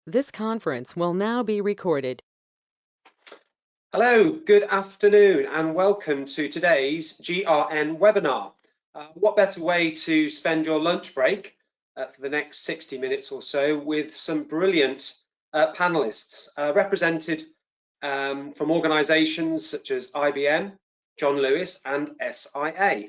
This conference will now be recorded. Hello, good afternoon, and welcome to today's GRN webinar. What better way to spend your lunch break for the next 60 minutes or so with some brilliant panelists represented from organizations such as IBM, John Lewis, and SIA.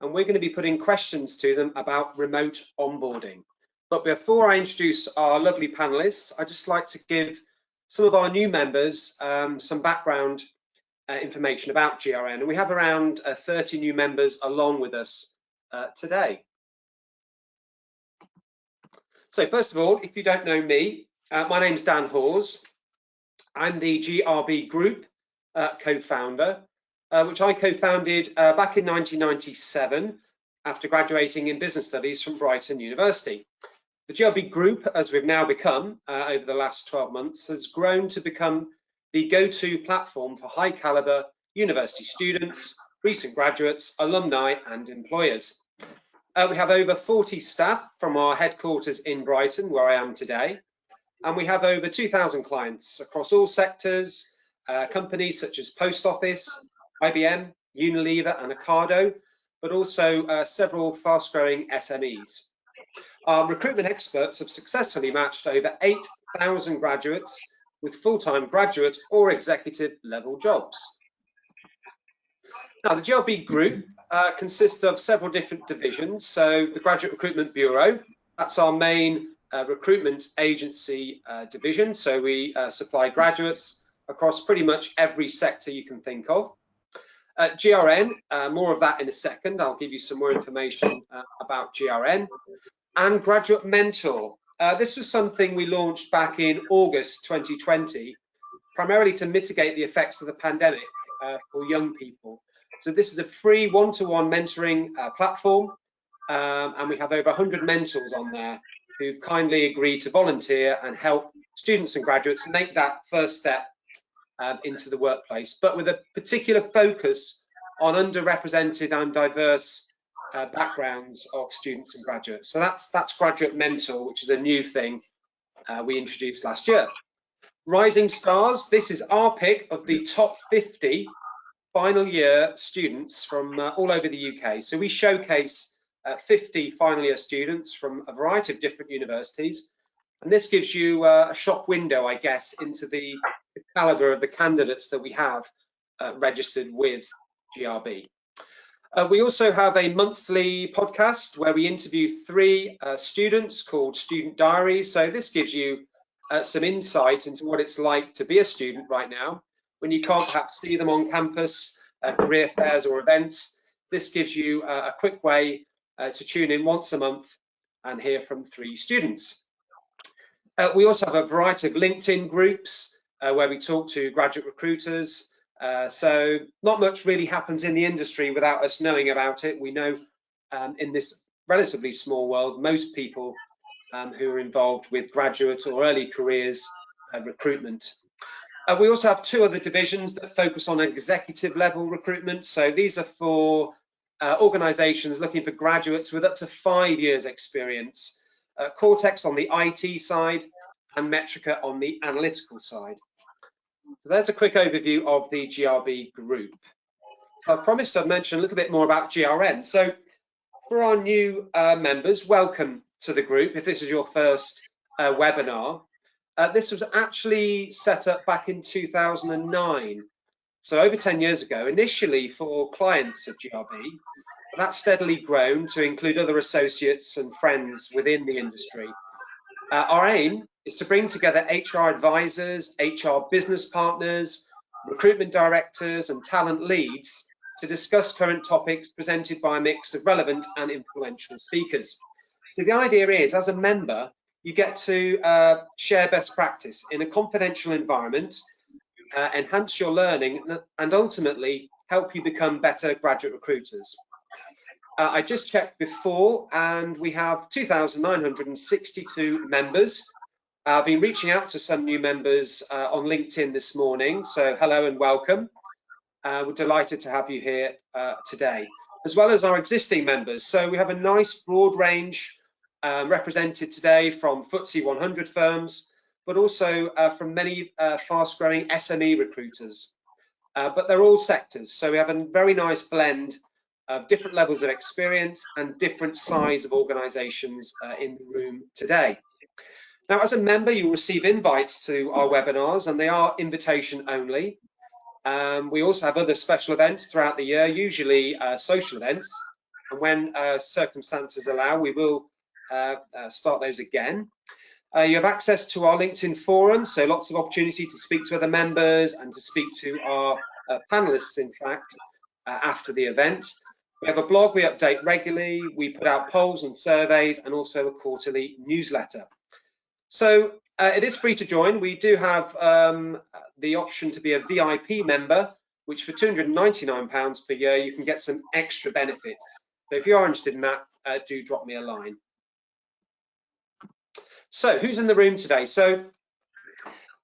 And we're going to be putting questions to them about remote onboarding. But before I introduce our lovely panelists, I'd just like to give some of our new members some background information about GRN. And we have around 30 new members along with us today. So first of all, if you don't know me, my name's Dan Hawes. I'm the GRB Group co-founder, which I co-founded back in 1997 after graduating in business studies from Brighton University. The GRB Group, as we've now become over the last 12 months, has grown to become the go-to platform for high caliber university students, recent graduates, alumni and employers. We have over 40 staff from our headquarters in Brighton, where I am today, and we have over 2,000 clients across all sectors, companies such as Post Office, IBM, Unilever and Ocado, but also several fast-growing SMEs. Our recruitment experts have successfully matched over 8,000 graduates with full-time graduate or executive level jobs. Now, the GRB Group consists of several different divisions. So the Graduate Recruitment Bureau, that's our main recruitment agency division. So we supply graduates across pretty much every sector you can think of. GRN, more of that in a second. I'll give you some more information about GRN. And Graduate Mentor. This was something we launched back in August 2020, primarily to mitigate the effects of the pandemic for young people. So this is a free one-to-one mentoring platform, and we have over 100 mentors on there who've kindly agreed to volunteer and help students and graduates make that first step into the workplace, but with a particular focus on underrepresented and diverse backgrounds of students and graduates. So that's Graduate Mentor, which is a new thing we introduced last year. Rising Stars, this is our pick of the top 50 final year students from all over the UK. So we showcase 50 final year students from a variety of different universities. And this gives you a shop window, I guess, into the caliber of the candidates that we have registered with GRB. We also have a monthly podcast where we interview 3 students called Student Diaries. So this gives you some insight into what it's like to be a student right now when you can't perhaps see them on campus, career fairs or events. This gives you a quick way to tune in once a month and hear from 3 students. We also have a variety of LinkedIn groups where we talk to graduate recruiters. So not much really happens in the industry without us knowing about it. We know in this relatively small world, most people who are involved with graduate or early careers recruitment. We also have 2 other divisions that focus on executive level recruitment. So these are for organizations looking for graduates with up to 5 years experience. Cortex on the IT side and Metrica on the analytical side. So there's a quick overview of the GRB Group. I promised I'd mention a little bit more about GRN. So for our new members, welcome to the group. If this is your first webinar, this was actually set up back in 2009. So over 10 years ago, initially for clients of GRB, that's steadily grown to include other associates and friends within the industry. Our aim is to bring together HR advisors, HR business partners, recruitment directors and talent leads to discuss current topics presented by a mix of relevant and influential speakers. So the idea is, as a member, you get to share best practice in a confidential environment, enhance your learning and ultimately help you become better graduate recruiters. I just checked before and we have 2,962 members. I've been reaching out to some new members on LinkedIn this morning, so hello and welcome. We're delighted to have you here today, as well as our existing members. So we have a nice broad range represented today from FTSE 100 firms but also from many fast-growing SME recruiters. But they're all sectors, so we have a very nice blend of different levels of experience and different size of organisations in the room today. Now, as a member, you'll receive invites to our webinars, and they are invitation only. We also have other special events throughout the year, usually social events, and when circumstances allow, we will start those again. You have access to our LinkedIn forum, so lots of opportunity to speak to other members and to speak to our panelists, in fact, after the event. We have a blog we update regularly. We put out polls and surveys and also a quarterly newsletter. So it is free to join. We do have the option to be a VIP member, which for £299 per year, you can get some extra benefits. So if you are interested in that, do drop me a line. So who's in the room today? So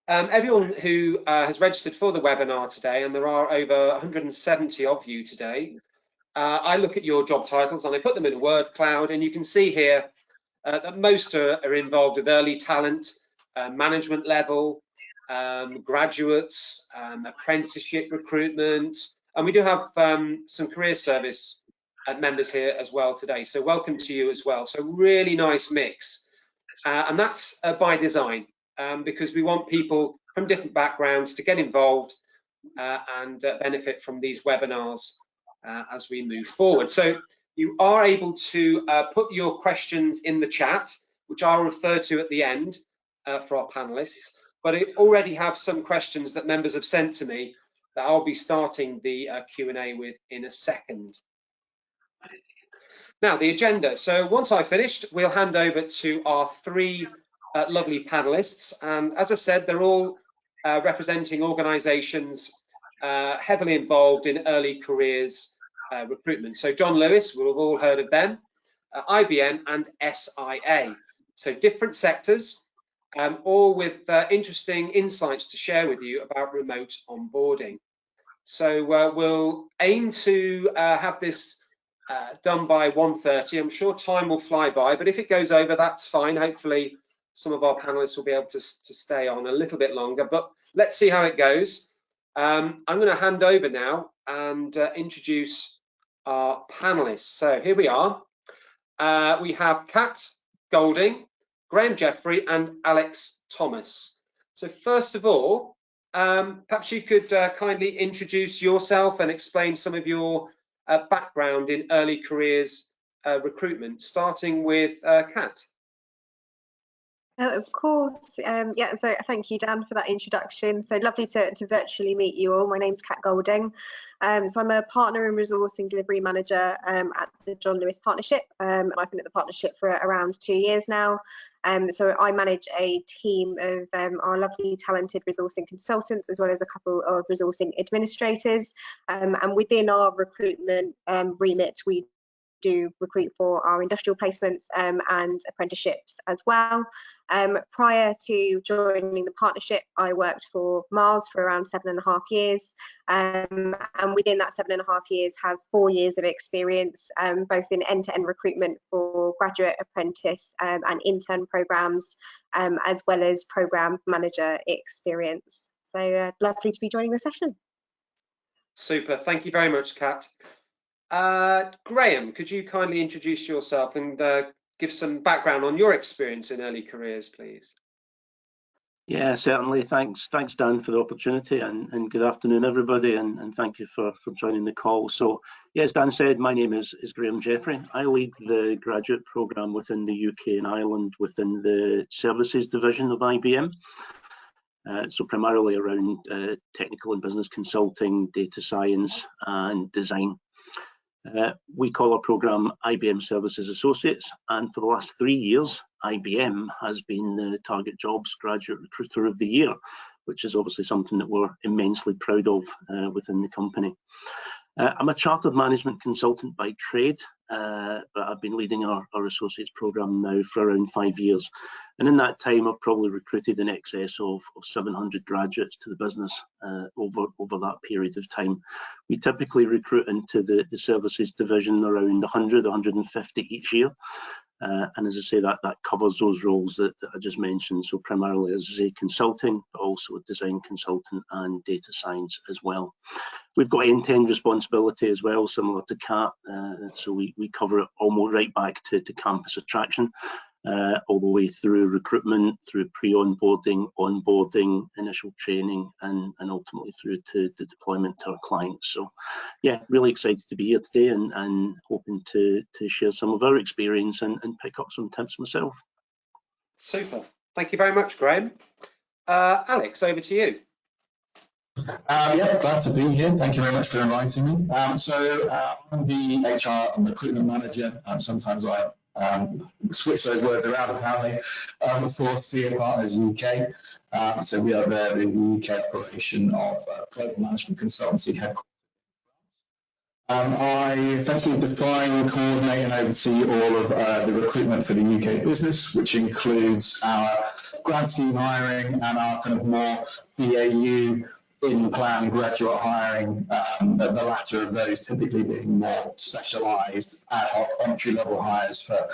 everyone who has registered for the webinar today, and there are over 170 of you today, I look at your job titles and I put them in a word cloud, and you can see here that most are involved with early talent, management level, graduates, apprenticeship recruitment, and we do have some career service members here as well today. So welcome to you as well. So really nice mix. And that's by design, because we want people from different backgrounds to get involved and benefit from these webinars as we move forward. So you are able to put your questions in the chat, which I'll refer to at the end for our panelists. But I already have some questions that members have sent to me that I'll be starting the Q&A with in a second. Now, the agenda. So once I've finished, we'll hand over to our three lovely panelists. And as I said, they're all representing organisations heavily involved in early careers recruitment. So John Lewis, we've all heard of them, IBM and SIA. So different sectors, all with interesting insights to share with you about remote onboarding. So we'll aim to have this done by 1:30. I'm sure time will fly by, but if it goes over, that's fine. Hopefully some of our panelists will be able to stay on a little bit longer, but let's see how it goes. I'm going to hand over now and introduce our panelists. So here we are. We have Catt Golding, Graham Jeffrey and Alex Thomas. So first of all, perhaps you could kindly introduce yourself and explain some of your background in early careers recruitment, starting with Catt. Of course, yeah, so thank you, Dan, for that introduction. So lovely to virtually meet you all. My name's Catt Golding. So I'm a partner and resourcing delivery manager at the John Lewis Partnership, and I've been at the partnership for around 2 years now. So I manage a team of our lovely talented resourcing consultants, as well as a couple of resourcing administrators, and within our recruitment remit, we do recruit for our industrial placements and apprenticeships as well. Prior to joining the partnership, I worked for Mars for around 7.5 years, and within that 7.5 years have 4 years of experience, both in end-to-end recruitment for graduate, apprentice and intern programs, as well as program manager experience. So lovely to be joining the session. Super, thank you very much, Catt. Graham, could you kindly introduce yourself and give some background on your experience in early careers, please? Yeah, certainly. Thanks, Dan, for the opportunity, and good afternoon, everybody, and thank you for joining the call. So, yes, Dan said, my name is Graham Jeffrey. I lead the graduate programme within the UK and Ireland within the services division of IBM. So primarily around technical and business consulting, data science and design. We call our programme IBM Services Associates, and for the last 3 years, IBM has been the Target Jobs Graduate Recruiter of the Year, which is obviously something that we're immensely proud of within the company. I'm a chartered management consultant by trade, but I've been leading our associates programme now for around 5 years. And in that time, I've probably recruited in excess of 700 graduates to the business over that period of time. We typically recruit into the services division around 100, 150 each year. And as I say, that covers those roles that I just mentioned. So primarily, as I say, consulting, but also a design consultant and data science as well. We've got end-to-end responsibility as well, similar to Catt. So we cover it almost right back to campus attraction, all the way through recruitment, through pre-onboarding, onboarding, initial training, and ultimately through to the deployment to our clients. So yeah, really excited to be here today and hoping to share some of our experience and pick up some tips myself. Super. Thank you very much, Graham. Alex, over to you. Yeah, glad to be here. Thank you very much for inviting me. I'm the HR and recruitment manager. Sometimes I switch those words around apparently for SIA Partners UK. So we are the UK operation of global management consultancy headquarters. I effectively define, coordinate and oversee all of the recruitment for the UK business, which includes our grad scheme hiring and our kind of more BAU in-plan graduate hiring, the latter of those typically being more specialised ad hoc entry-level hires for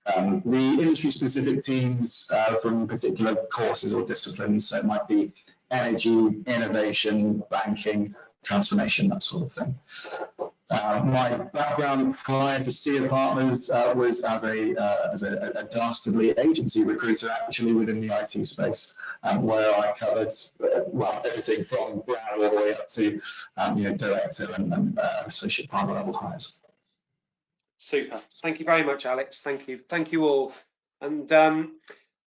the industry-specific teams from particular courses or disciplines. So it might be energy, innovation, banking, transformation, that sort of thing. My background prior to SIA Partners was as a dastardly agency recruiter, actually within the IT space, where I covered well everything from brand all the way up to director and associate partner level hires. Super. Thank you very much, Alex. Thank you all. And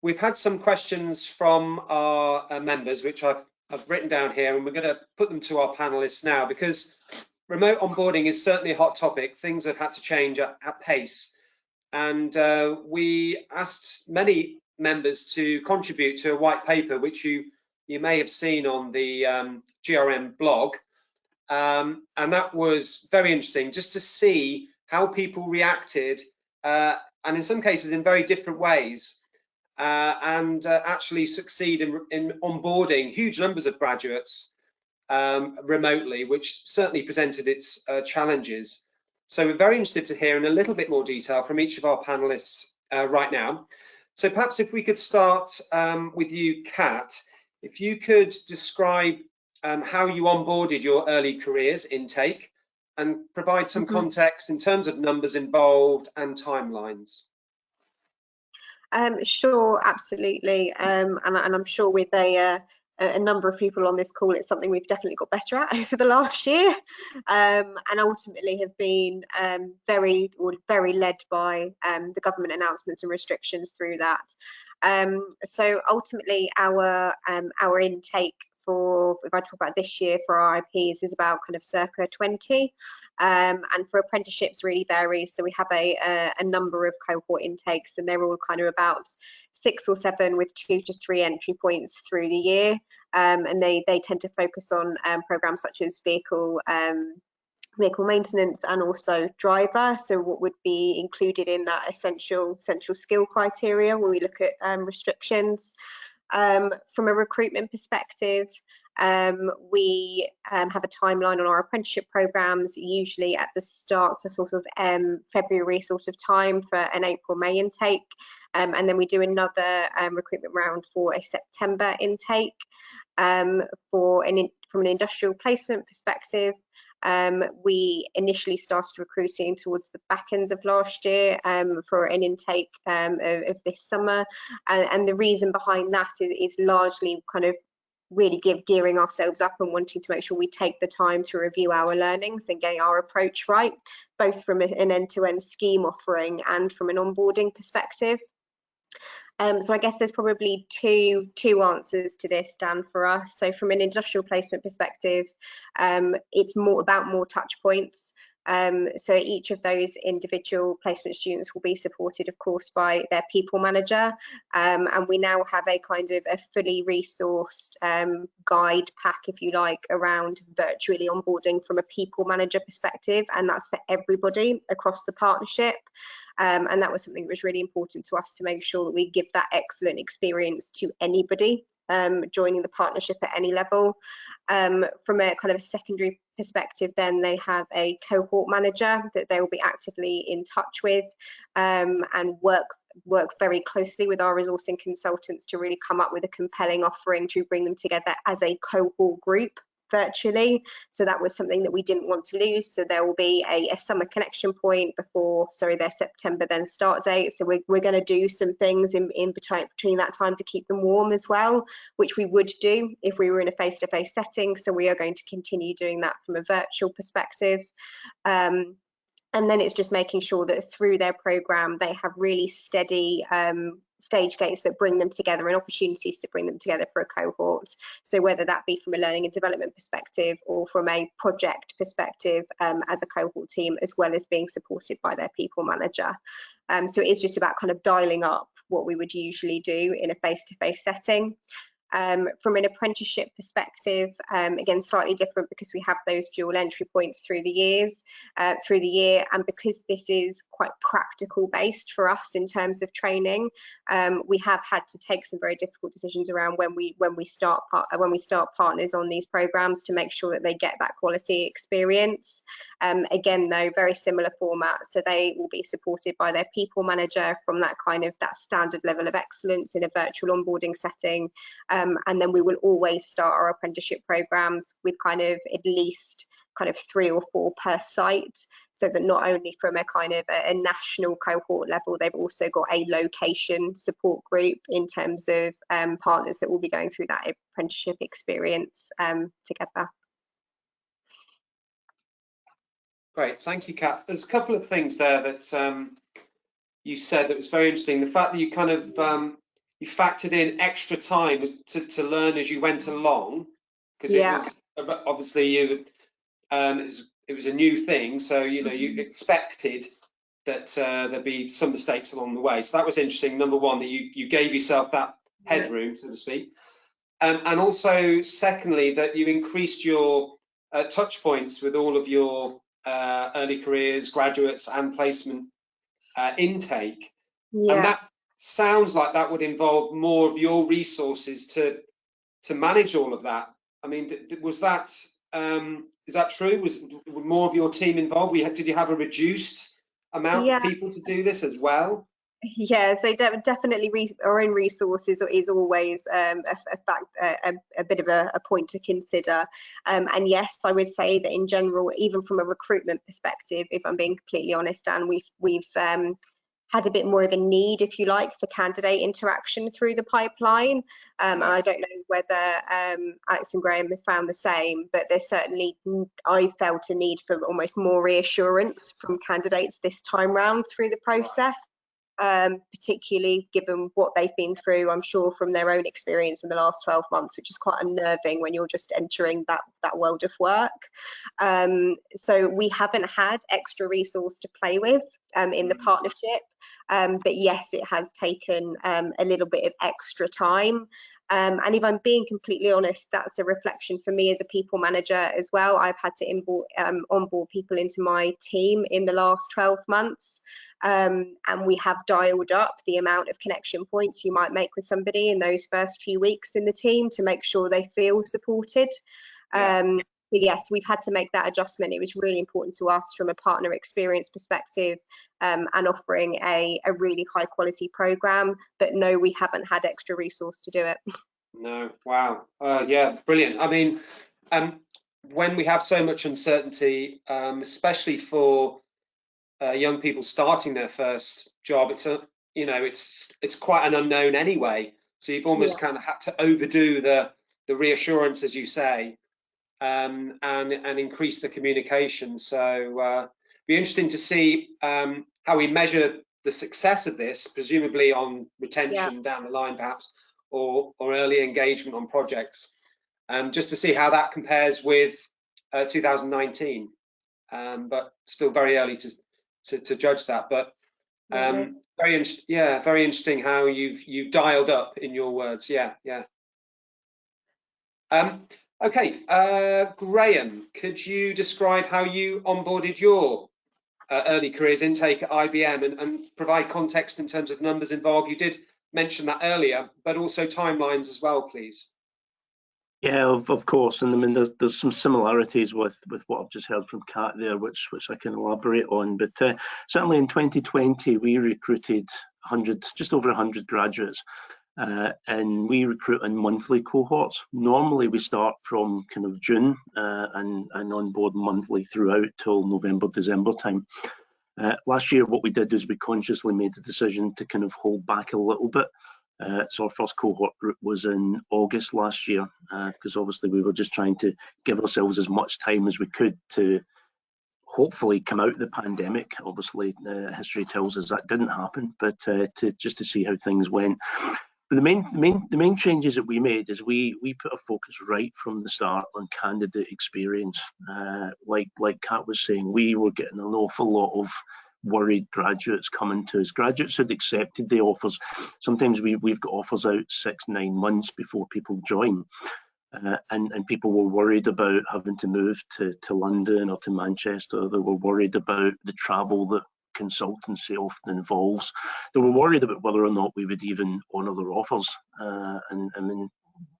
we've had some questions from our members, which I've written down here, and we're going to put them to our panelists now, because remote onboarding is certainly a hot topic. Things have had to change at pace, and we asked many members to contribute to a white paper, which you may have seen on the GRN blog, and that was very interesting just to see how people reacted, and in some cases in very different ways, and actually succeed in onboarding huge numbers of graduates remotely, which certainly presented its challenges. So we're very interested to hear in a little bit more detail from each of our panelists right now. So perhaps if we could start with you, Catt, if you could describe how you onboarded your early careers intake and provide some context in terms of numbers involved and timelines. Sure, absolutely, and I'm sure with a number of people on this call, it's something we've definitely got better at over the last year, and ultimately have been very led by the government announcements and restrictions through that. So ultimately, our intake for, if I talk about this year for our IPs, is about kind of circa 20, and for apprenticeships really varies. So we have a number of cohort intakes, and they're all kind of about 6 or 7 with 2 to 3 entry points through the year, and they tend to focus on programs such as vehicle maintenance and also driver. So what would be included in that essential skill criteria when we look at restrictions. From a recruitment perspective, we have a timeline on our apprenticeship programs, usually at the start, so sort of February sort of time for an April-May intake, and then we do another recruitment round for a September intake. From an industrial placement perspective, we initially started recruiting towards the back end of last year for an intake of this summer, and the reason behind that is largely kind of really gearing ourselves up and wanting to make sure we take the time to review our learnings and get our approach right, both from an end-to-end scheme offering and from an onboarding perspective. So I guess there's probably two answers to this, Dan, for us. So from an industrial placement perspective, it's more touch points. So each of those individual placement students will be supported, of course, by their people manager, and we now have a kind of a fully resourced guide pack, if you like, around virtually onboarding from a people manager perspective, and that's for everybody across the partnership. And that was something that was really important to us, to make sure that we give that excellent experience to anybody joining the partnership at any level. From a kind of a secondary perspective, then they have a cohort manager that they will be actively in touch with, and work very closely with our resourcing consultants to really come up with a compelling offering to bring them together as a cohort group virtually. So that was something that we didn't want to lose. So there will be a summer connection point before, sorry, their September then start date. So we're going to do some things in between that time to keep them warm as well, which we would do if we were in a face-to-face setting. So we are going to continue doing that from a virtual perspective. And then it's just making sure that through their program, they have really steady stage gates that bring them together and opportunities to bring them together for a cohort. So whether that be from a learning and development perspective or from a project perspective as a cohort team, as well as being supported by their people manager. So it is just about kind of dialing up what we would usually do in a face-to-face setting. From an apprenticeship perspective, again, slightly different because we have those dual entry points through the year, and because this is quite practical based for us in terms of training, we have had to take some very difficult decisions around when we start partners on these programs to make sure that they get that quality experience. Again, though, very similar format, so they will be supported by their people manager from that standard level of excellence in a virtual onboarding setting. And then we will always start our apprenticeship programs with at least 3 or 4 per site, so that not only from a national cohort level, they've also got a location support group in terms of partners that will be going through that apprenticeship experience together. Great, thank you, Catt. There's a couple of things there that you said that was very interesting. The fact that you you factored in extra time to learn as you went along, because it was obviously it was a new thing, so you expected that there'd be some mistakes along the way. So that was interesting. Number one, that you gave yourself that headroom, so to speak, and also secondly that you increased your touch points with all of your early careers, graduates, and placement intake, and that sounds like that would involve more of your resources to manage all of that. I mean, was that is that true? Was more of your team involved? Did you have a reduced amount of people to do this as well? Yeah, so definitely our own resources is always a bit of a point to consider. And yes, I would say that in general, even from a recruitment perspective, if I'm being completely honest, Dan, we've had a bit more of a need, if you like, for candidate interaction through the pipeline. And I don't know whether Alex and Graham have found the same, but there's certainly, I felt a need for almost more reassurance from candidates this time round through the process. Particularly given what they've been through, I'm sure, from their own experience in the last 12 months, which is quite unnerving when you're just entering that world of work. So we haven't had extra resource to play with in the partnership, but yes, it has taken a little bit of extra time. And if I'm being completely honest, that's a reflection for me as a people manager as well. I've had to onboard people into my team in the last 12 months. And we have dialed up the amount of connection points you might make with somebody in those first few weeks in the team to make sure they feel supported. But yes, we've had to make that adjustment. It was really important to us from a partner experience perspective, and offering a really high quality program. But no, we haven't had extra resource to do it. No, wow, yeah, brilliant. I mean, when we have so much uncertainty, especially for young people starting their first job, it's quite an unknown anyway. So you've almost kind of had to overdo the reassurance, as you say, and increase the communication. So be interesting to see how we measure the success of this, presumably on retention down the line, perhaps, or early engagement on projects, just to see how that compares with 2019. But still very early to judge that. But very interesting how you've dialed up, in your words. Okay, Graham, could you describe how you onboarded your early careers intake at IBM and provide context in terms of numbers involved? You did mention that earlier, but also timelines as well, please. Yeah, of course, and I mean there's some similarities with what I've just heard from Catt there, which I can elaborate on. But certainly in 2020 we recruited just over 100 graduates, and we recruit in monthly cohorts. Normally we start from kind of June and onboard monthly throughout till November, December time. Last year what we did is we consciously made the decision to kind of hold back a little bit. So our first cohort group was in August last year, because obviously we were just trying to give ourselves as much time as we could to hopefully come out of the pandemic. Obviously history tells us that didn't happen, but just to see how things went. But the main changes that we made is we put a focus right from the start on candidate experience. Like Catt was saying, we were getting an awful lot of worried graduates coming to us. Graduates had accepted the offers. Sometimes we've got offers out 6-9 months before people join, and people were worried about having to move to London or to Manchester. They were worried about the travel that consultancy often involves. They were worried about whether or not we would even honour their offers, and I mean,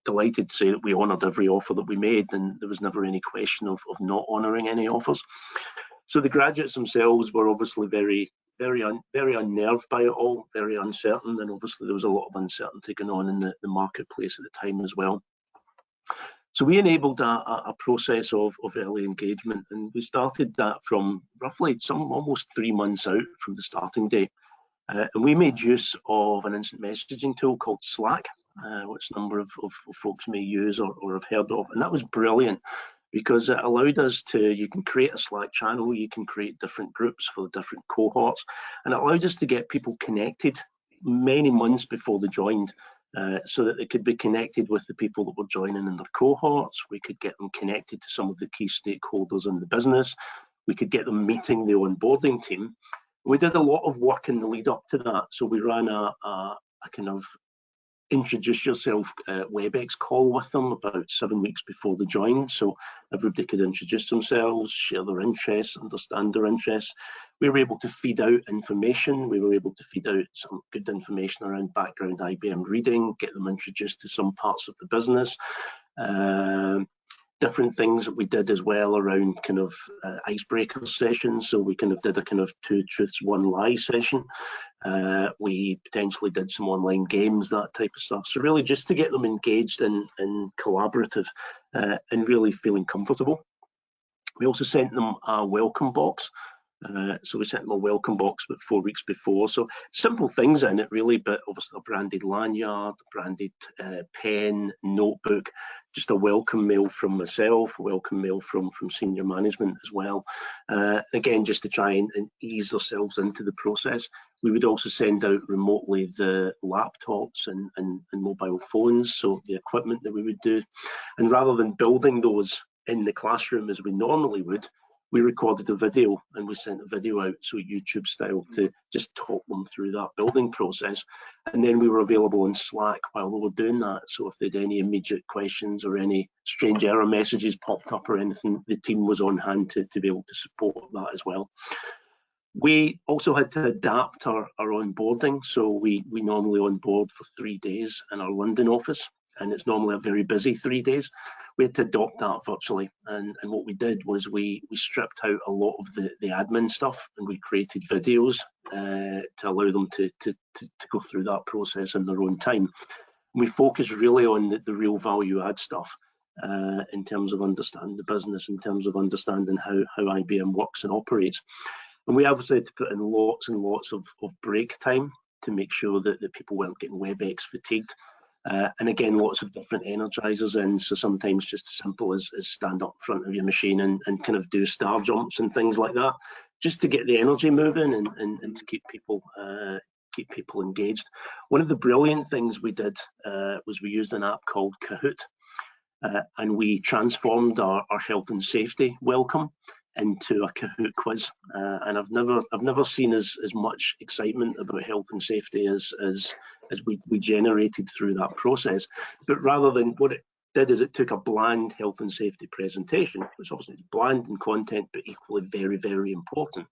delighted to say that we honoured every offer that we made, and there was never any question of not honouring any offers. So the graduates themselves were obviously very unnerved by it all, very uncertain, and obviously there was a lot of uncertainty going on in the marketplace at the time as well. So we enabled a process of early engagement, and we started that from roughly almost 3 months out from the starting date. And we made use of an instant messaging tool called Slack, which a number of folks may use or have heard of, and that was brilliant, because it allowed us you can create a Slack channel, you can create different groups for the different cohorts, and it allowed us to get people connected many months before they joined, so that they could be connected with the people that were joining in their cohorts. We could get them connected to some of the key stakeholders in the business. We could get them meeting the onboarding team. We did a lot of work in the lead up to that. So we ran a kind of introduce yourself WebEx call with them about 7 weeks before they joined, so everybody could introduce themselves, share their interests, understand their interests. We were able to feed out information. We were able to feed out some good information around background IBM reading, get them introduced to some parts of the business. Different things that we did as well around kind of icebreaker sessions. So we kind of did a kind of 2 truths, 1 lie session. We potentially did some online games, that type of stuff. So really just to get them engaged and collaborative and really feeling comfortable. We also sent them a welcome box. So we sent them a welcome box about 4 weeks before. So simple things in it really, but obviously a branded lanyard, branded pen, notebook, just a welcome mail from myself, a welcome mail from senior management as well. Again, just to try and ease ourselves into the process. We would also send out remotely the laptops and mobile phones, so the equipment that we would do. And rather than building those in the classroom as we normally would, we recorded a video and we sent a video out, so YouTube style, to just talk them through that building process. And then we were available in Slack while they were doing that. So if they had any immediate questions or any strange error messages popped up or anything, the team was on hand to be able to support that as well. We also had to adapt our onboarding. So we normally onboard for 3 days in our London office, and it's normally a very busy 3 days. We had to adopt that virtually, and what we did was we stripped out a lot of the admin stuff, and we created videos to allow them to go through that process in their own time. And we focused really on the real value add stuff in terms of understanding the business, in terms of understanding how IBM works and operates. And we obviously had to put in lots and lots of break time to make sure that people weren't getting WebEx fatigued. And again, lots of different energizers in, so sometimes just as simple as stand up in front of your machine and kind of do star jumps and things like that, just to get the energy moving and to keep people engaged. One of the brilliant things we did was we used an app called Cahoot, and we transformed our health and safety welcome into a Cahoot quiz, and I've never seen as much excitement about health and safety as we generated through that process. But rather than, what it did is it took a bland health and safety presentation, which obviously is bland in content but equally very, very important,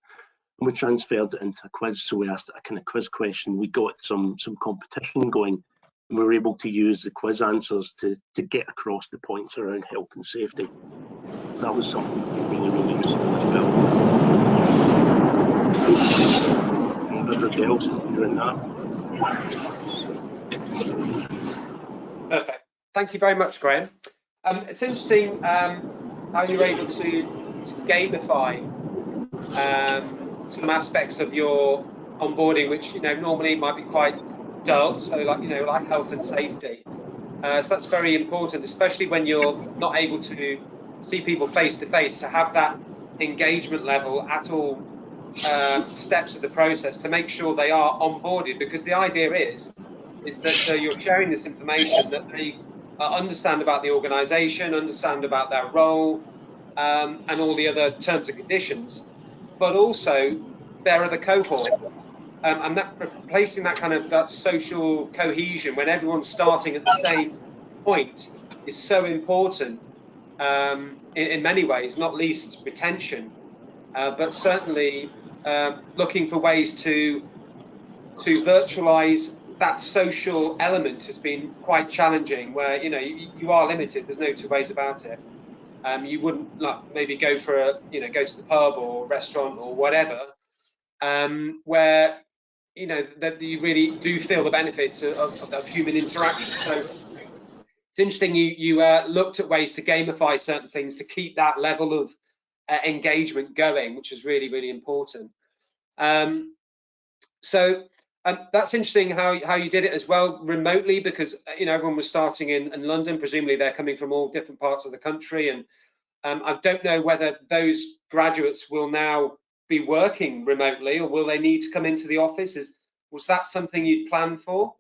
and we transferred it into a quiz. So we asked a kind of quiz question. We got some competition going And we were able to use the quiz answers to get across the points around health and safety. That was something that was really, really useful as well. Everybody else is doing that. Perfect. Thank you very much, Graham. It's interesting how you're able to gamify some aspects of your onboarding, which normally might be quite dull. So, like health and safety. So that's very important, especially when you're not able to see people face to face, to have that engagement level at all steps of the process to make sure they are onboarded. Because the idea is that you're sharing this information that they understand about the organisation, understand about their role, and all the other terms and conditions, but also there are the cohort, and that replacing that kind of that social cohesion when everyone's starting at the same point is so important in many ways, not least retention, but certainly looking for ways to virtualize that social element has been quite challenging, where you are limited. There's no two ways about it. You wouldn't maybe go for go to the pub or restaurant or whatever, where that you really do feel the benefits of human interaction. So it's interesting you looked at ways to gamify certain things to keep that level of engagement going, which is really, really important. So that's interesting how you did it as well remotely, because everyone was starting in London. Presumably they're coming from all different parts of the country, and I don't know whether those graduates will now be working remotely, or will they need to come into the office? Was that something you'd planned for?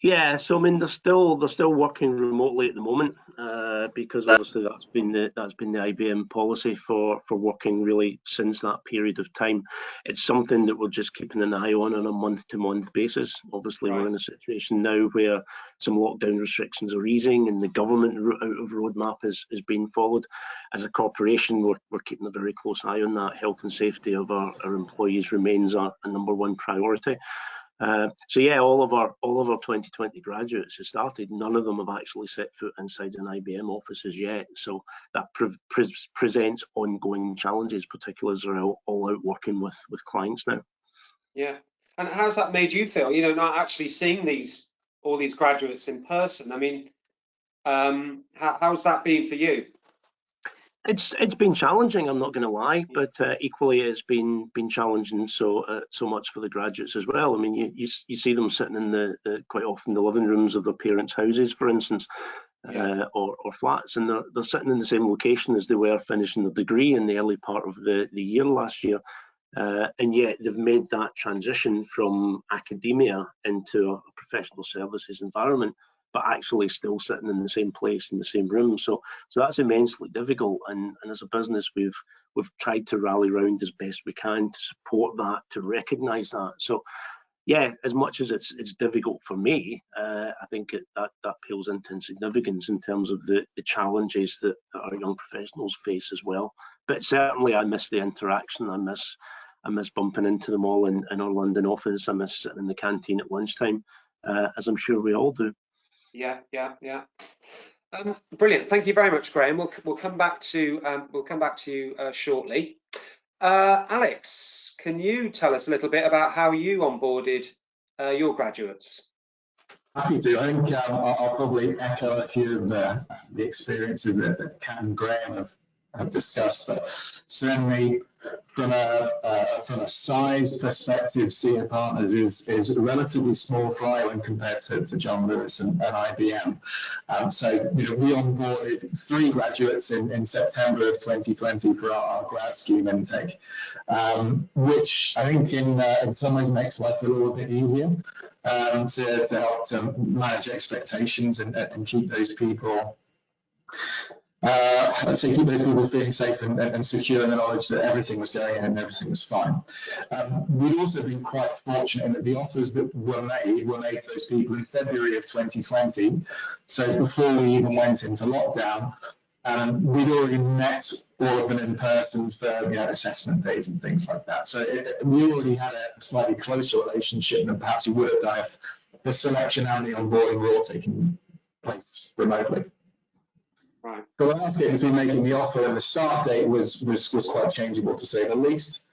Yeah, so I mean, they're still working remotely at the moment, because obviously that's been the IBM policy for working really since that period of time. It's something that we're just keeping an eye on a month-to-month basis. Obviously, right. We're in a situation now where some lockdown restrictions are easing, and the government route out of roadmap is being followed. As a corporation, we're keeping a very close eye on that. Health and safety of our employees remains a #1 priority. So yeah, all of our 2020 graduates have started. None of them have actually set foot inside an IBM office as yet. So that presents ongoing challenges, particularly as they're all out working with clients now. Yeah, and how's that made you feel? Not actually seeing all these graduates in person. I mean, how's that been for you? It's been challenging, I'm not going to lie, but equally it's been challenging so much for the graduates as well. I mean, you see them sitting in quite often the living rooms of their parents' houses, for instance, yeah. or flats, and they're sitting in the same location as they were finishing their degree in the early part of the year last year, and yet they've made that transition from academia into a professional services environment, but actually still sitting in the same place in the same room. So that's immensely difficult. And as a business, we've tried to rally around as best we can to support that, to recognise that. So yeah, as much as it's difficult for me, I think that pales into insignificance in terms of the challenges that our young professionals face as well. But certainly I miss the interaction. I miss bumping into them all in our London office. I miss sitting in the canteen at lunchtime, as I'm sure we all do. Yeah. Brilliant. Thank you very much, Graham. We'll come back to you shortly. Alex, can you tell us a little bit about how you onboarded your graduates? Happy to. I think I'll probably echo a few of the experiences that Catt and Graham have discussed. But certainly, from a size perspective, SIA Partners is a relatively small fry when compared to John Lewis and IBM. So we onboarded 3 graduates in September of 2020 for our grad scheme intake, which I think in some ways makes life a little bit easier to help to manage expectations and keep those people. Keep those people feeling safe and secure in the knowledge that everything was going in and everything was fine. We'd also been quite fortunate in that the offers that were made to those people in February of 2020. So before we even went into lockdown, we'd already met all of them in person for assessment days and things like that. So we already had a slightly closer relationship than perhaps we would have done the selection and the onboarding were all taking place remotely. Right. The landscape between making the offer and the start date was quite changeable, to say the least.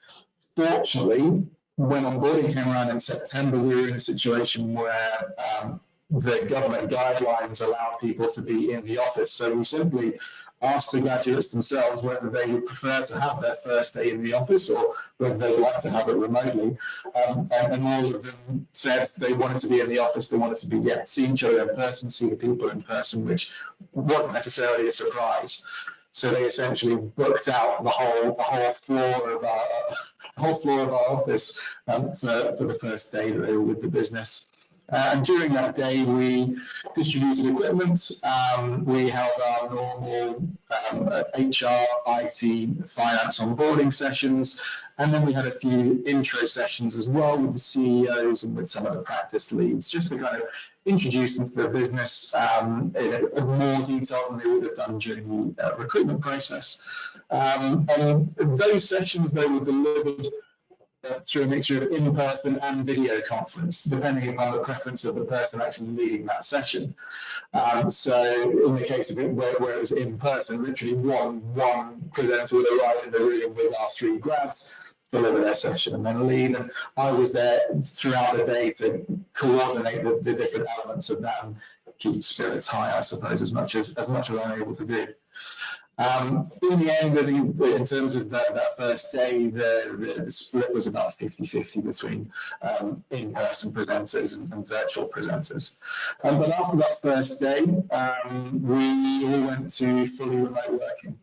Fortunately, when onboarding came around in September, we were in a situation where the government guidelines allowed people to be in the office. So we simply asked the graduates themselves whether they would prefer to have their first day in the office or whether they would like to have it remotely. And all of them said they wanted to be in the office, they wanted to be see each other in person, see the people in person, which wasn't necessarily a surprise. So they essentially booked out the whole floor of our office for the first day that they were with the business. And during that day, we distributed equipment. We held our normal HR, IT, finance onboarding sessions, and then we had a few intro sessions as well with the CEOs and with some of the practice leads, just to kind of introduce them to the business in more detail than they would have done during the recruitment process. And those sessions, they were delivered through a mixture of in-person and video conference, depending upon the preference of the person actually leading that session. So in the case of it where it was in person, literally one presenter would arrive in the room with our 3 grads, deliver their session and then leave. And I was there throughout the day to coordinate the different elements of that and keep spirits high, I suppose, as much as I'm able to do. In the end, I think in terms of that first day, the split was about 50-50 between in-person presenters and virtual presenters. But after that first day, we all went to fully remote working.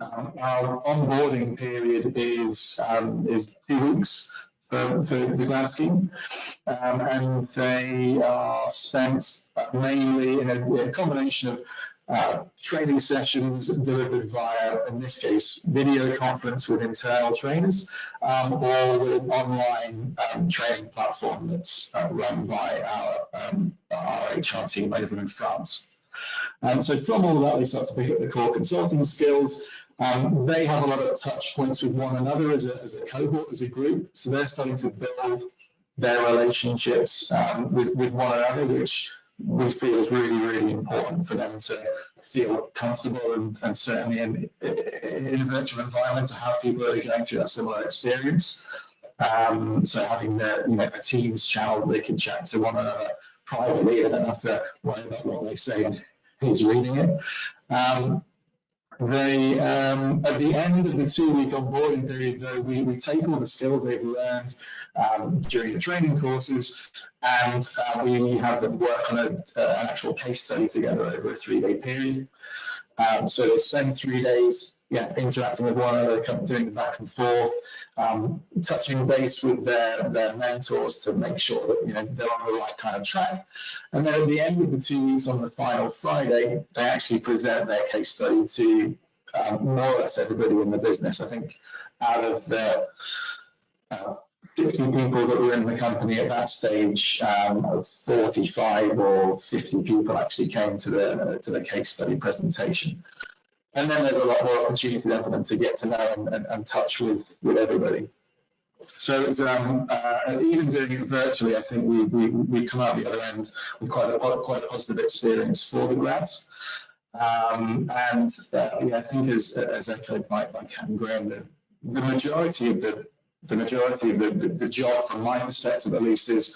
Our onboarding period is 2 weeks for the grad scheme, and they are spent mainly in a combination of training sessions delivered via, in this case, video conference with internal trainers, or with an online training platform that's run by our HR team over in France. So from all of that, they start to pick up the core consulting skills. They have a lot of touch points with one another as a cohort, as a group. So they're starting to build their relationships with one another, which we feel is really, really important for them to feel comfortable and certainly in a virtual environment to have people that are going through that similar experience. So having a Teams channel, they can chat to one another privately. They don't have to worry about what they say and who's reading it. They, at the end of the 2-week onboarding period, though, we take all the skills they've learned during the training courses, and we have them work on an actual case study together over a 3-day period. So they spend 3 days interacting with one another, doing the back and forth, touching base with their mentors to make sure that they're on the right kind of track. And then at the end of the 2 weeks, on the final Friday, they actually present their case study to more or less everybody in the business. I think out of the 50 people that were in the company at that stage, 45 or 50 people actually came to the case study presentation. And then there's a lot more opportunity then for them to get to know and touch with everybody. So even doing it virtually, I think we come out the other end with quite a positive experience for the grads. And I think as echoed by Catt and Graham, the majority of the job, from my perspective at least, is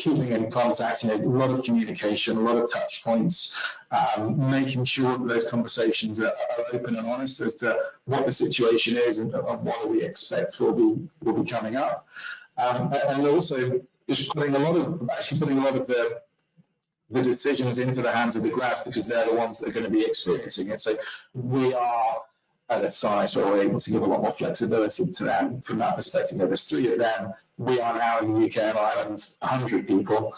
keeping in contact, a lot of communication, a lot of touch points, making sure that those conversations are open and honest as to what the situation is and what do we expect will be coming up, and also just putting a lot of the decisions into the hands of the grads, because they're the ones that are going to be experiencing it. So we are at a size where we're able to give a lot more flexibility to them from that perspective. There's 3 of them. We are now in the UK and Ireland 100 people.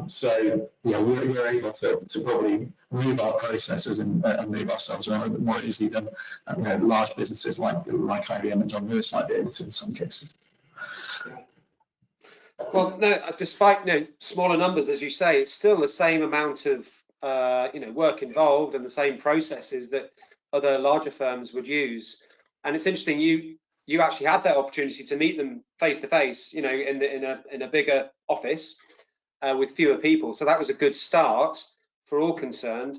So we're able to probably move our processes and move ourselves around a bit more easily than large businesses like IBM and John Lewis might be able to in some cases. Well, no, despite smaller numbers, as you say, it's still the same amount of work involved and the same processes that other larger firms would use. And it's interesting, you actually had that opportunity to meet them face to face, in a bigger office. with fewer people. So that was a good start for all concerned.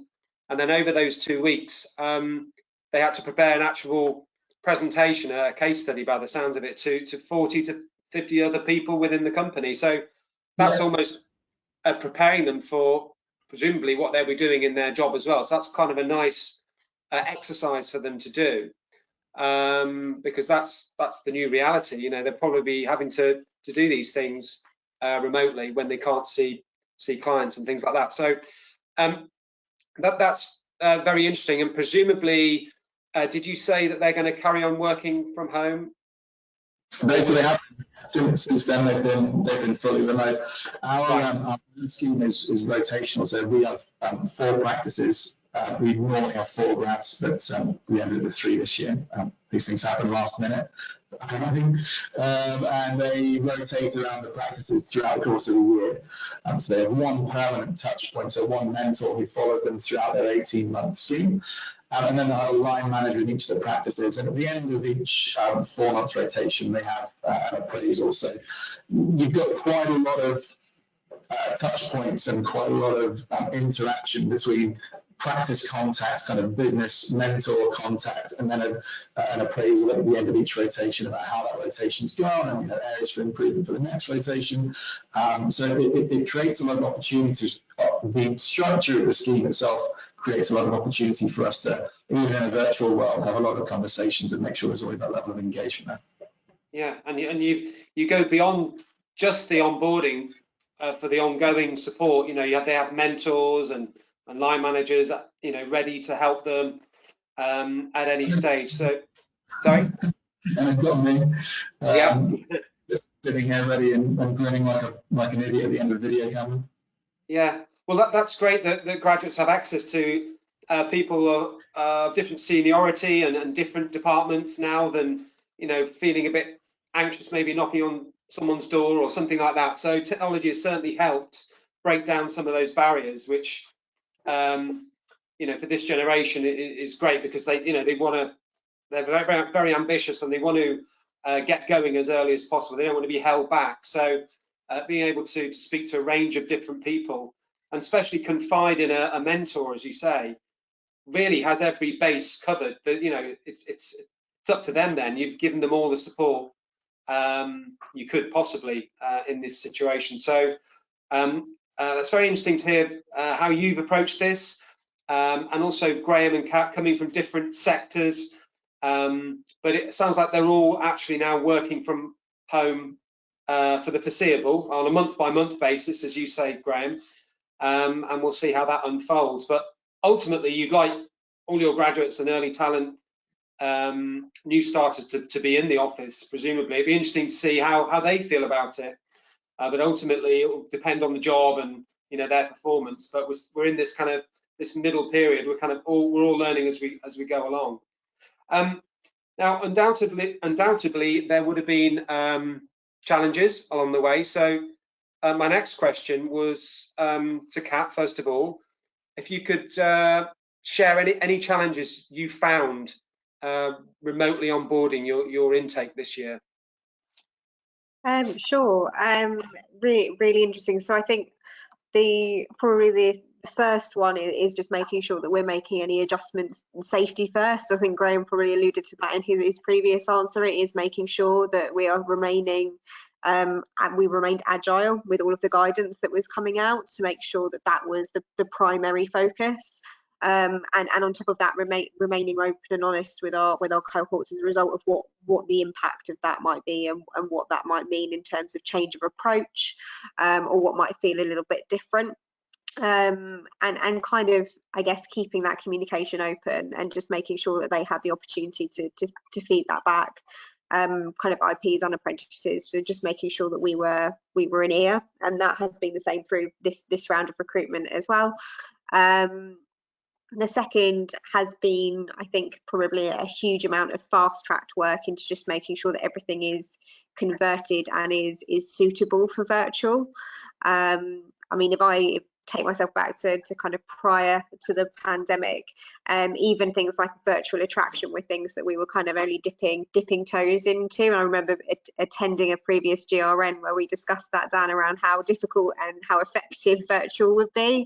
And then over those 2 weeks, they had to prepare an actual presentation, a case study by the sounds of it, to 40 to 50 other people within the company. So that's almost preparing them for presumably what they'll be doing in their job as well. So that's kind of a nice exercise for them to do, because that's the new reality. You know, they'll probably be having to do these things remotely when they can't see clients and things like that. So that's very interesting. And presumably, did you say that they're going to carry on working from home? Basically, since then they've been fully remote. Our scheme is rotational, so we have 4 practices. We normally have 4 grads, but we ended with 3 this year. These things happen last minute, and they rotate around the practices throughout the course of the year. So they have 1 permanent touch point, so 1 mentor who follows them throughout their 18-month scheme. And then they have a line manager in each of the practices. And at the end of each 4-month rotation, they have an appraisal. So you've got quite a lot of touch points and quite a lot of interaction between practice contacts, kind of business mentor contacts, and then an appraisal at the end of each rotation about how that rotation's gone and, you know, areas for improvement for the next rotation. So it creates a lot of opportunities. The structure of the scheme itself creates a lot of opportunity for us to, even in a virtual world, have a lot of conversations and make sure there's always that level of engagement there. Yeah, and you go beyond just the onboarding for the ongoing support. You know, they have mentors and line managers, you know, ready to help them at any stage. So, sorry. And it's got me. Yeah. Sitting here ready and grinning like an idiot at the end of the video camera. Yeah. Well, that's great that graduates have access to people of different seniority and different departments now than, you know, feeling a bit anxious, maybe knocking on someone's door or something like that. So technology has certainly helped break down some of those barriers, which, you know, for this generation is great, because they, you know, they're very, very ambitious, and they want to get going as early as possible. They don't want to be held back. So being able to speak to a range of different people, and especially confide in a mentor, as you say, really has every base covered. That, you know, it's up to them then. You've given them all the support you could possibly in this situation. So that's very interesting to hear how you've approached this, and also Graham and Catt coming from different sectors, but it sounds like they're all actually now working from home for the foreseeable on a month-by-month basis, as you say, Graham, and we'll see how that unfolds. But ultimately, you'd like all your graduates and early talent new starters to be in the office. Presumably, it'd be interesting to see how they feel about it. But ultimately, it will depend on the job and, you know, their performance. But we're in this kind of this middle period. We're all learning as we go along. Now, undoubtedly, there would have been challenges along the way. So my next question was to Catt, first of all, if you could share any challenges you found remotely onboarding your intake this year. Sure. Really interesting. So I think probably the first one is just making sure that we're making any adjustments in safety first. I think Graham probably alluded to that in his previous answer. It is making sure that we are remaining and we remained agile with all of the guidance that was coming out, to make sure that was the primary focus. And on top of that, remaining open and honest with our cohorts as a result of what the impact of that might be, and what that might mean in terms of change of approach, or what might feel a little bit different. And kind of, I guess, keeping that communication open and just making sure that they have the opportunity to feed that back. Kind of IPs and apprentices, so just making sure that we were an ear, and that has been the same through this round of recruitment as well. The second has been, I think, probably a huge amount of fast-tracked work into just making sure that everything is converted and is suitable for virtual. I mean, if take myself back to kind of prior to the pandemic, even things like virtual attraction were things that we were kind of only dipping toes into. And I remember attending a previous GRN where we discussed that, Dan, around how difficult and how effective virtual would be.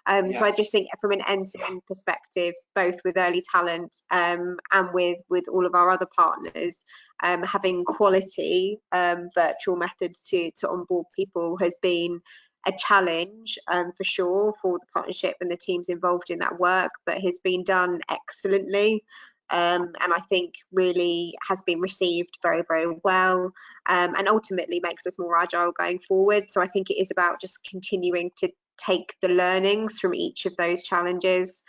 So I just think from an end-to-end perspective, both with early talent and with all of our other partners, having quality virtual methods to onboard people has been a challenge for sure for the partnership and the teams involved in that work, but has been done excellently. And I think really has been received very, very well, and ultimately makes us more agile going forward. So I think it is about just continuing to take the learnings from each of those challenges,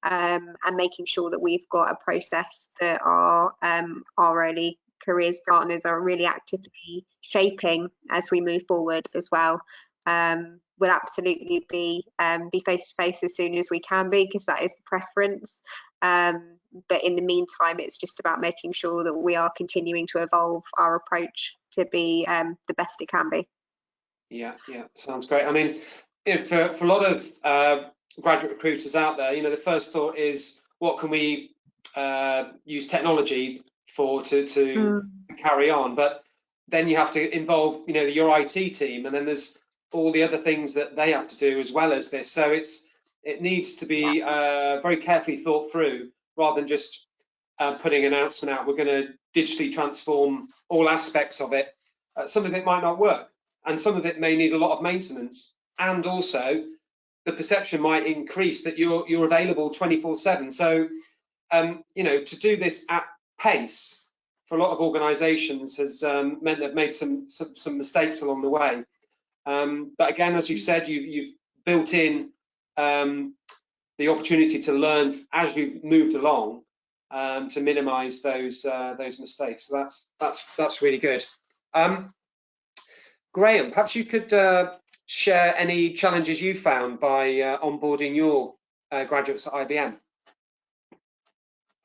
and making sure that we've got a process that our early careers partners are really actively shaping as we move forward as well. We'll absolutely be face to face as soon as we can be, because that is the preference. But in the meantime, it's just about making sure that we are continuing to evolve our approach to be the best it can be. Yeah, sounds great. I mean, for a lot of graduate recruiters out there, the first thought is, what can we use technology for to carry on? But then you have to involve, your IT team, and then there's all the other things that they have to do as well as this. So it needs to be very carefully thought through, rather than just putting an announcement out. We're going to digitally transform all aspects of it. Some of it might not work, and some of it may need a lot of maintenance, and also the perception might increase that you're available 24/7. So to do this at pace for a lot of organizations has meant they've made some mistakes along the way. But again, as you've said, you've built in the opportunity to learn as you've moved along, to minimize those mistakes. So that's really good. Graham, perhaps you could share any challenges you found by onboarding your graduates at IBM.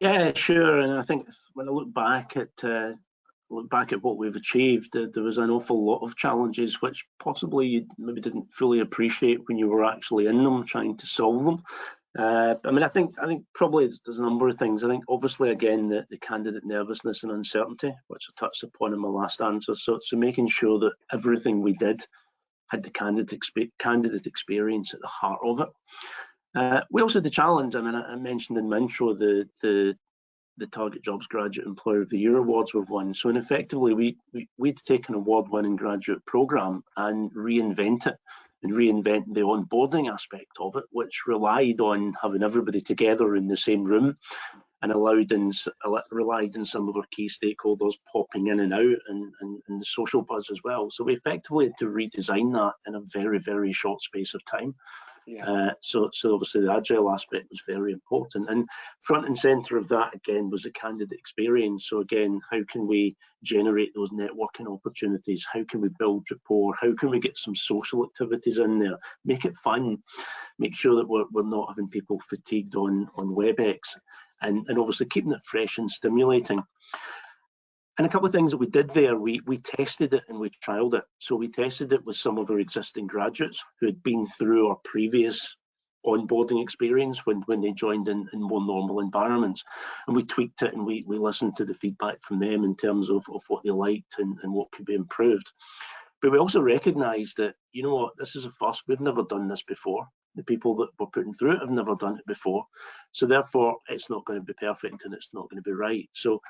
Yeah, sure. And I think when I look back at what we've achieved, there was an awful lot of challenges which possibly you maybe didn't fully appreciate when you were actually in them trying to solve them. I mean, I think probably there's a number of things. I think obviously, again, the candidate nervousness and uncertainty, which I touched upon in my last answer. So making sure that everything we did had the candidate experience at the heart of it. We also had the challenge. I mean, I mentioned in my intro the Target Jobs Graduate Employer of the Year awards we've won. So effectively, we'd take an award-winning graduate program and reinvent it, and reinvent the onboarding aspect of it, which relied on having everybody together in the same room, and relied on some of our key stakeholders popping in and out, and the social buzz as well. So we effectively had to redesign that in a very, very short space of time. Yeah. So obviously the agile aspect was very important, and front and center of that again was the candidate experience. So again, how can we generate those networking opportunities? How can we build rapport? How can we get some social activities in there? Make it fun. Make sure that we're not having people fatigued on WebEx, and obviously keeping it fresh and stimulating. And a couple of things that we did there, we tested it and we trialed it. So we tested it with some of our existing graduates who had been through our previous onboarding experience when they joined in more normal environments. And we tweaked it, and we listened to the feedback from them in terms of what they liked and what could be improved. But we also recognised that, you know what, this is a first. We've never done this before. The people that we're putting through it have never done it before. So therefore, it's not going to be perfect and it's not going to be right. So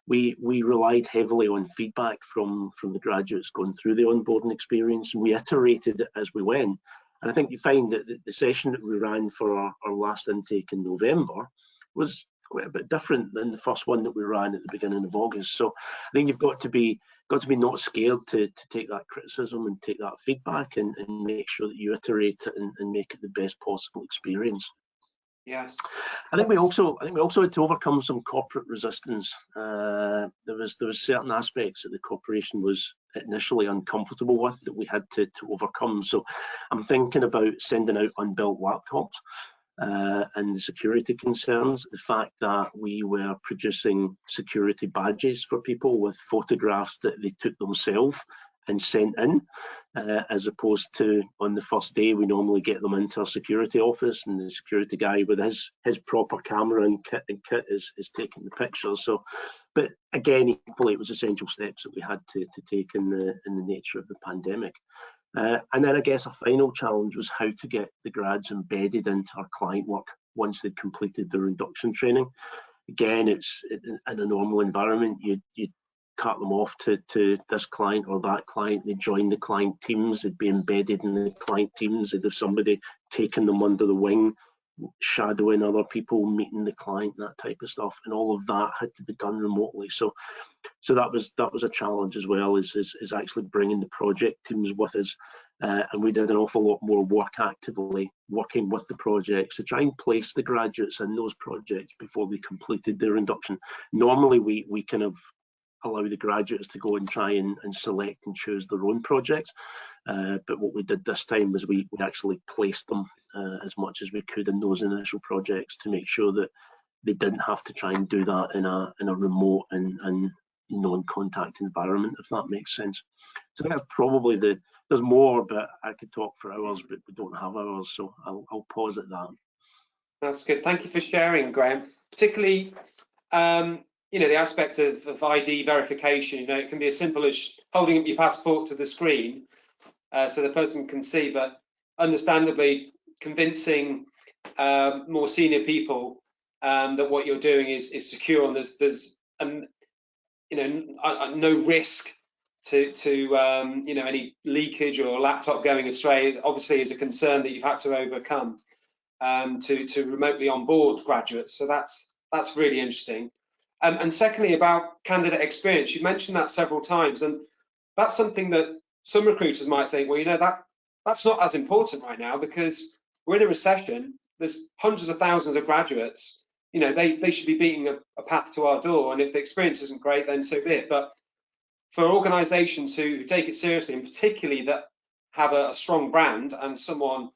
we relied heavily on feedback from the graduates going through the onboarding experience, and we iterated it as we went. And I think you find that the session that we ran for our last intake in November was quite a bit different than the first one that we ran at the beginning of August. So I think you've got to be not scared to take that criticism and take that feedback, and make sure that you iterate it and make it the best possible experience. Yes. I think we also had to overcome some corporate resistance. There was certain aspects that the corporation was initially uncomfortable with that we had to overcome. So I'm thinking about sending out unbuilt laptops, and the security concerns, the fact that we were producing security badges for people with photographs that they took themselves and sent in, as opposed to on the first day we normally get them into our security office, and the security guy with his proper camera and kit is taking the pictures. So, but again, equally, it was essential steps that we had to take in the nature of the pandemic. And then I guess a final challenge was how to get the grads embedded into our client work once they'd completed their induction training. Again, it's in a normal environment, you cut them off to this client or that client, they join the client teams, they'd be embedded in the client teams, they'd have somebody taking them under the wing, shadowing other people, meeting the client, that type of stuff, and all of that had to be done remotely. So that was a challenge as well, is actually bringing the project teams with us, and we did an awful lot more work actively working with the projects to try and place the graduates in those projects before they completed their induction. Normally we kind of allow the graduates to go and try and select and choose their own projects, but what we did this time was we actually placed them as much as we could in those initial projects to make sure that they didn't have to try and do that in a remote and non-contact environment, if that makes sense. So that's probably there's more, but I could talk for hours, but we don't have hours, so I'll pause at that. That's good. Thank you for sharing, Graham. Particularly, the aspect of ID verification. It can be as simple as holding up your passport to the screen so the person can see, but understandably convincing more senior people that what you're doing is secure, and there's no risk to any leakage or laptop going astray. Obviously, is a concern that you've had to overcome to remotely onboard graduates. So that's really interesting. And secondly, about candidate experience, you mentioned that several times, and that's something that some recruiters might think, well, that's not as important right now because we're in a recession. There's hundreds of thousands of graduates. They should be beating a path to our door, and if the experience isn't great, then so be it. But for organisations who take it seriously, and particularly that have a strong brand and someone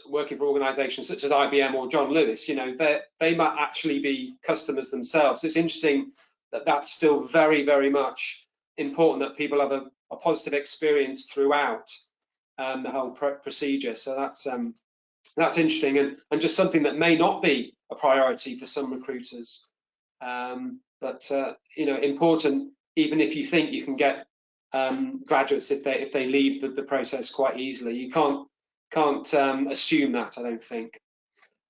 working for organisations such as IBM or John Lewis, they might actually be customers themselves. So it's interesting that that's still very, very much important that people have a positive experience throughout the whole procedure. So that's interesting and just something that may not be a priority for some recruiters, but important even if you think you can get graduates if they leave the process quite easily. You can't assume that, I don't think.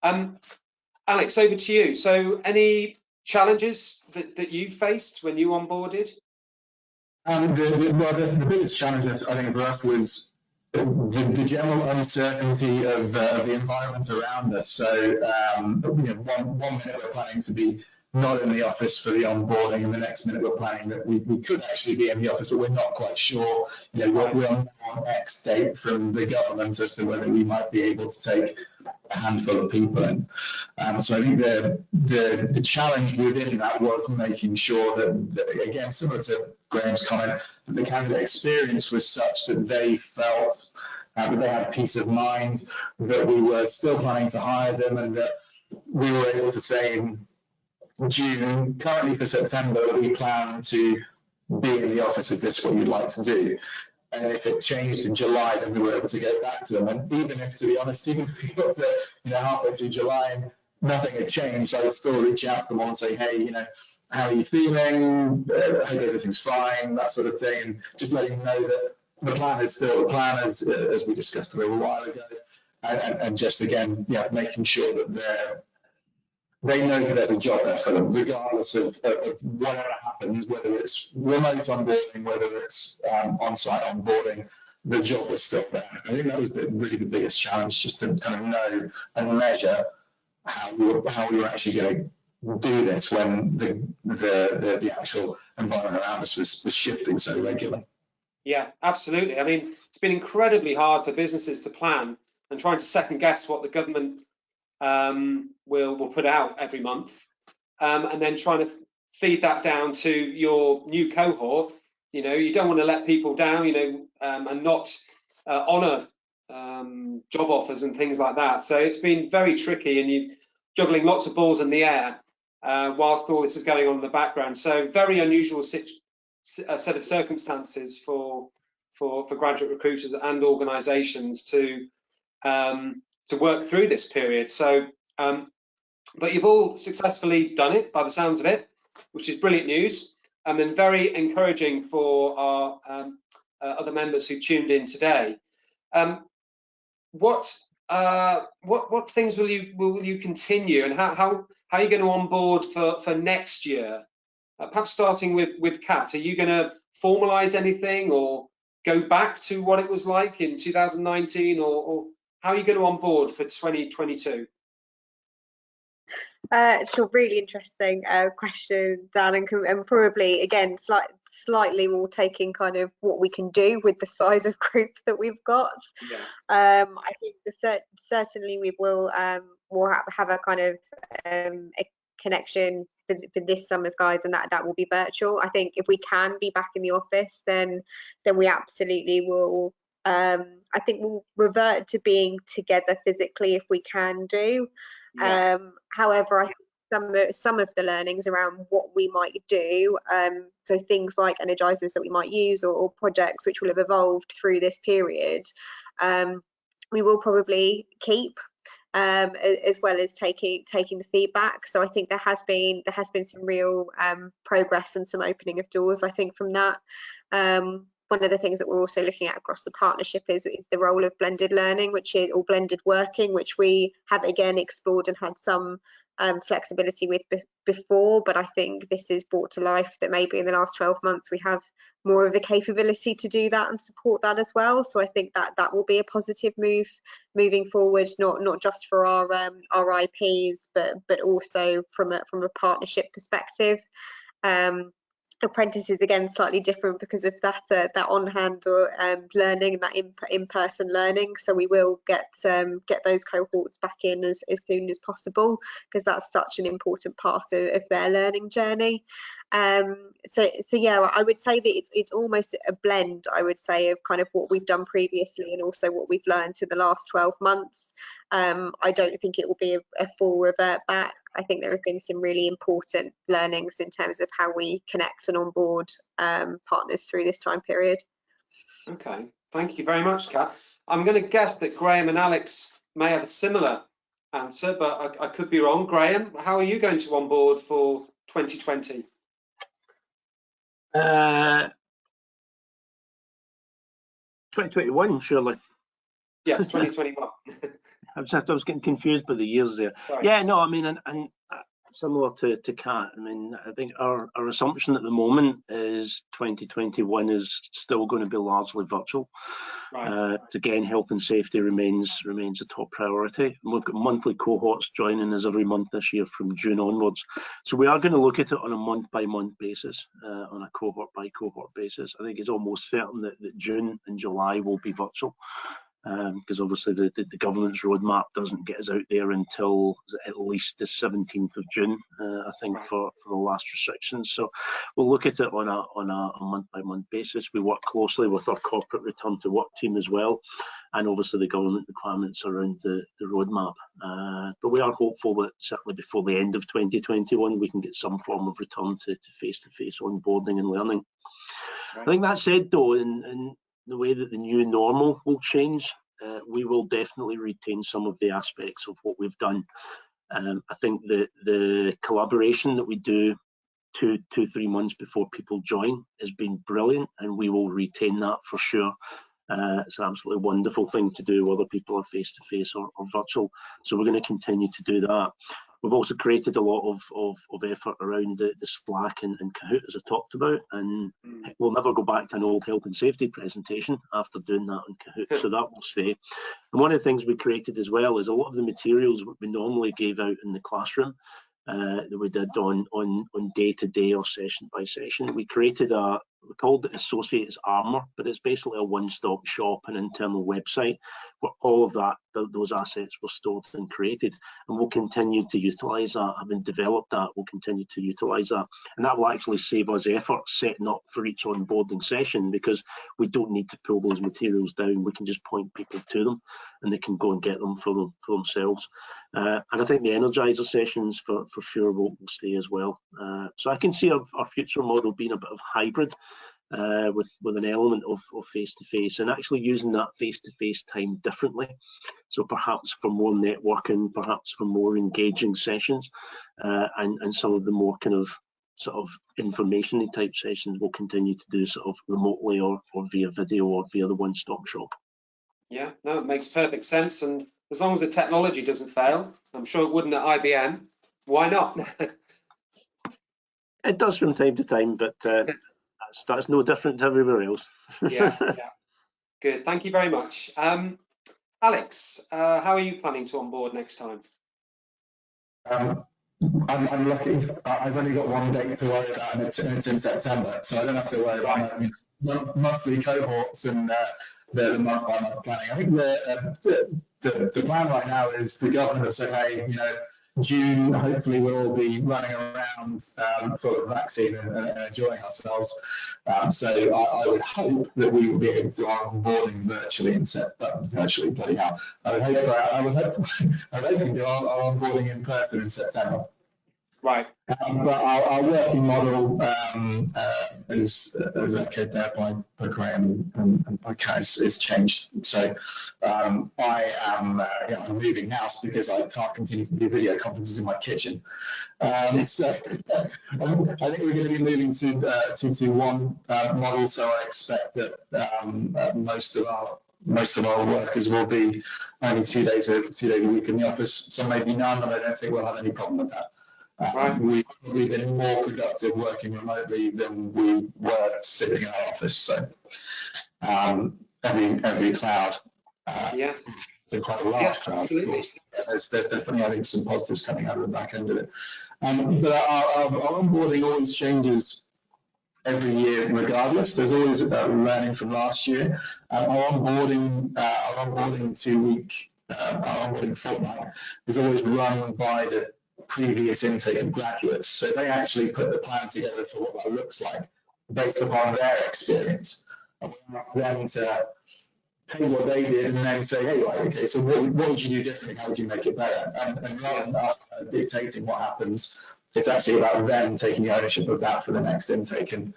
Alex, over to you. So any challenges that you faced when you onboarded? The biggest challenge, I think, for us was the general uncertainty of the environment around us. So one minute we're planning to be not in the office for the onboarding, and the next minute we're planning that we could actually be in the office, but we're not quite sure. We're on X date from the government as to whether we might be able to take a handful of people in. So I think the challenge within that was making sure that again, similar to Graham's comment, that the candidate experience was such that they felt that they had peace of mind, that we were still planning to hire them, and that we were able to say in June, currently for September, we plan to be in the office if this is what you'd like to do. And if it changed in July, then we were able to go back to them. And even if, to be honest, even if we got to halfway through July and nothing had changed, I would still reach out to them all and say, hey, how are you feeling? I hope everything's fine, that sort of thing. And just letting them know that the plan is still the plan as we discussed a little while ago. And just again, making sure that they know that there's a job there for them, regardless of whatever happens, whether it's remote onboarding, whether it's on-site onboarding, the job is still there. I think that was really the biggest challenge, just to kind of know and measure how we were actually going to do this when the actual environment around us was shifting so regularly. Yeah, absolutely. I mean, it's been incredibly hard for businesses to plan and trying to second guess what the government will put out every month, and then trying to feed that down to your new cohort. You don't want to let people down, and not honour job offers and things like that. So it's been very tricky, and you're juggling lots of balls in the air whilst all this is going on in the background. So very unusual set of circumstances for graduate recruiters and organisations to work through this period. So, but you've all successfully done it by the sounds of it, which is brilliant news, and then very encouraging for our other members who tuned in today. What things will you continue, and how are you going to onboard for next year? Perhaps starting with Catt, are you going to formalise anything or go back to what it was like in 2019, or how are you going to onboard for 2022? Sure, really interesting question, Dan, and probably again slightly more taking kind of what we can do with the size of group that we've got. Yeah. I think certainly we will we'll have a kind of a connection for this summer's guys, and that will be virtual. I think if we can be back in the office, then we absolutely will. I think we'll revert to being together physically if we can do. Yeah. However, I think some of the learnings around what we might do, so things like energizers that we might use, or projects which will have evolved through this period, we will probably keep, as well as taking the feedback. So I think there has been some real progress and some opening of doors, I think, from that. One of the things that we're also looking at across the partnership is the role of blended learning, or blended working, which we have again explored and had some flexibility with before, but I think this is brought to life that maybe in the last 12 months we have more of a capability to do that and support that as well. So I think that will be a positive move moving forward, not just for our IPs, but also from a partnership perspective. Apprentices again slightly different because of that on-hand or learning and that in-person learning. So we will get those cohorts back in as soon as possible, because that's such an important part of their learning journey. So yeah, I would say that it's almost a blend, I would say, of kind of what we've done previously and also what we've learned in the last 12 months. I don't think it will be a full revert back. I think there have been some really important learnings in terms of how we connect and onboard partners through this time period. Okay, thank you very much, Catt. I'm going to guess that Graham and Alex may have a similar answer, but I could be wrong. Graham, how are you going to onboard for 2020? 2021, surely. Yes, 2021. I was getting confused by the years there. Sorry. Yeah, no, I mean, and similar to Catt, I mean, I think our assumption at the moment is 2021 is still going to be largely virtual. Right. Again, health and safety remains a top priority. And we've got monthly cohorts joining us every month this year from June onwards. So we are going to look at it on a month-by-month basis, on a cohort-by-cohort basis. I think it's almost certain that June and July will be virtual. Because obviously the government's roadmap doesn't get us out there until at least the 17th of June, I think, right, for the last restrictions. So we'll look at it on a month-by-month basis. We work closely with our corporate return to work team as well, and obviously the government requirements around the roadmap. But we are hopeful that certainly before the end of 2021 we can get some form of return to face-to-face onboarding and learning. Right. I think that said, though, in the way that the new normal will change, we will definitely retain some of the aspects of what we've done. I think the collaboration that we do 2-3 months before people join has been brilliant, and we will retain that for sure. It's an absolutely wonderful thing to do, whether people are face-to-face or virtual. So we're going to continue to do that. We've also created a lot of effort around the Slack and Kahoot, as I talked about, and we'll never go back to an old health and safety presentation after doing that on Kahoot, so that will stay. And one of the things we created as well is a lot of the materials we normally gave out in the classroom that we did on day-to-day or session-by-session. We created we called it Associates Armour, but it's basically a one-stop shop, an internal website where all of those assets were stored and created, and we'll continue to utilise that. Having developed that, we'll continue to utilise that, and that will actually save us effort setting up for each onboarding session, because we don't need to pull those materials down. We can just point people to them, and they can go and get them for themselves. And I think the Energizer sessions for sure will stay as well. So I can see our future model being a bit of hybrid. with an element of face-to-face, and actually using that face-to-face time differently. So perhaps for more networking, perhaps for more engaging sessions, and some of the more kind of sort of information type sessions we'll continue to do sort of remotely or via video or via the one-stop shop. Yeah, no, it makes perfect sense. And as long as the technology doesn't fail, I'm sure it wouldn't at IBM, why not? It does from time to time, but that's no different to everywhere else. Yeah, good. Thank you very much. Alex, how are you planning to onboard next time? I'm lucky. I've only got one date to worry about, and it's in September, so I don't have to worry about monthly cohorts and the month-by-month planning. I think the plan right now is the government have said, hey, you know, June, hopefully we'll all be running around full of vaccine and enjoying ourselves. So I would hope that we will be able to do our onboarding virtually in September. Virtually, bloody hell. I would hope we can do our onboarding in person in September. Right. But our working model is echoed there by Graham and by Catt is changed. So I'm moving house because I can't continue to do video conferences in my kitchen. So I think we're going to be moving to one model. So I expect that most of our workers will be only 2 days a week in the office. Some maybe none, and I don't think we'll have any problem with that. We've probably been more productive working remotely than we were sitting in our office. So every cloud, yes, so quite a large cloud. Absolutely. There's definitely, I think, some positives coming out of the back end of it. But our onboarding always changes every year regardless. There's always learning from last year. Our onboarding 2-week, our onboarding fortnight is always run by the previous intake of graduates. So they actually put the plan together for what that looks like based upon their experience. And we ask them to take what they did and then say, hey, right, okay, so what would you do differently? How would you make it better? And rather than us dictating what happens, it's actually about them taking ownership of that for the next intake and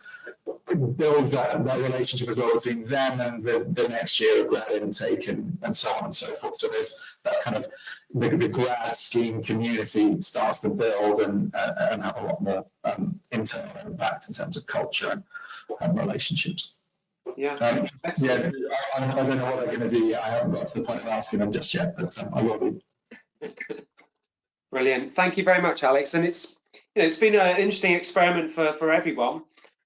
build that relationship as well between them and the next year of grad intake and so on and so forth. So there's that kind of the grad scheme community starts to build and have a lot more internal impact in terms of culture and relationships. Yeah. I don't know what they're going to do yet. I haven't got to the point of asking them just yet, but I will do. Brilliant. Thank you very much, Alex. And it's been an interesting experiment for everyone.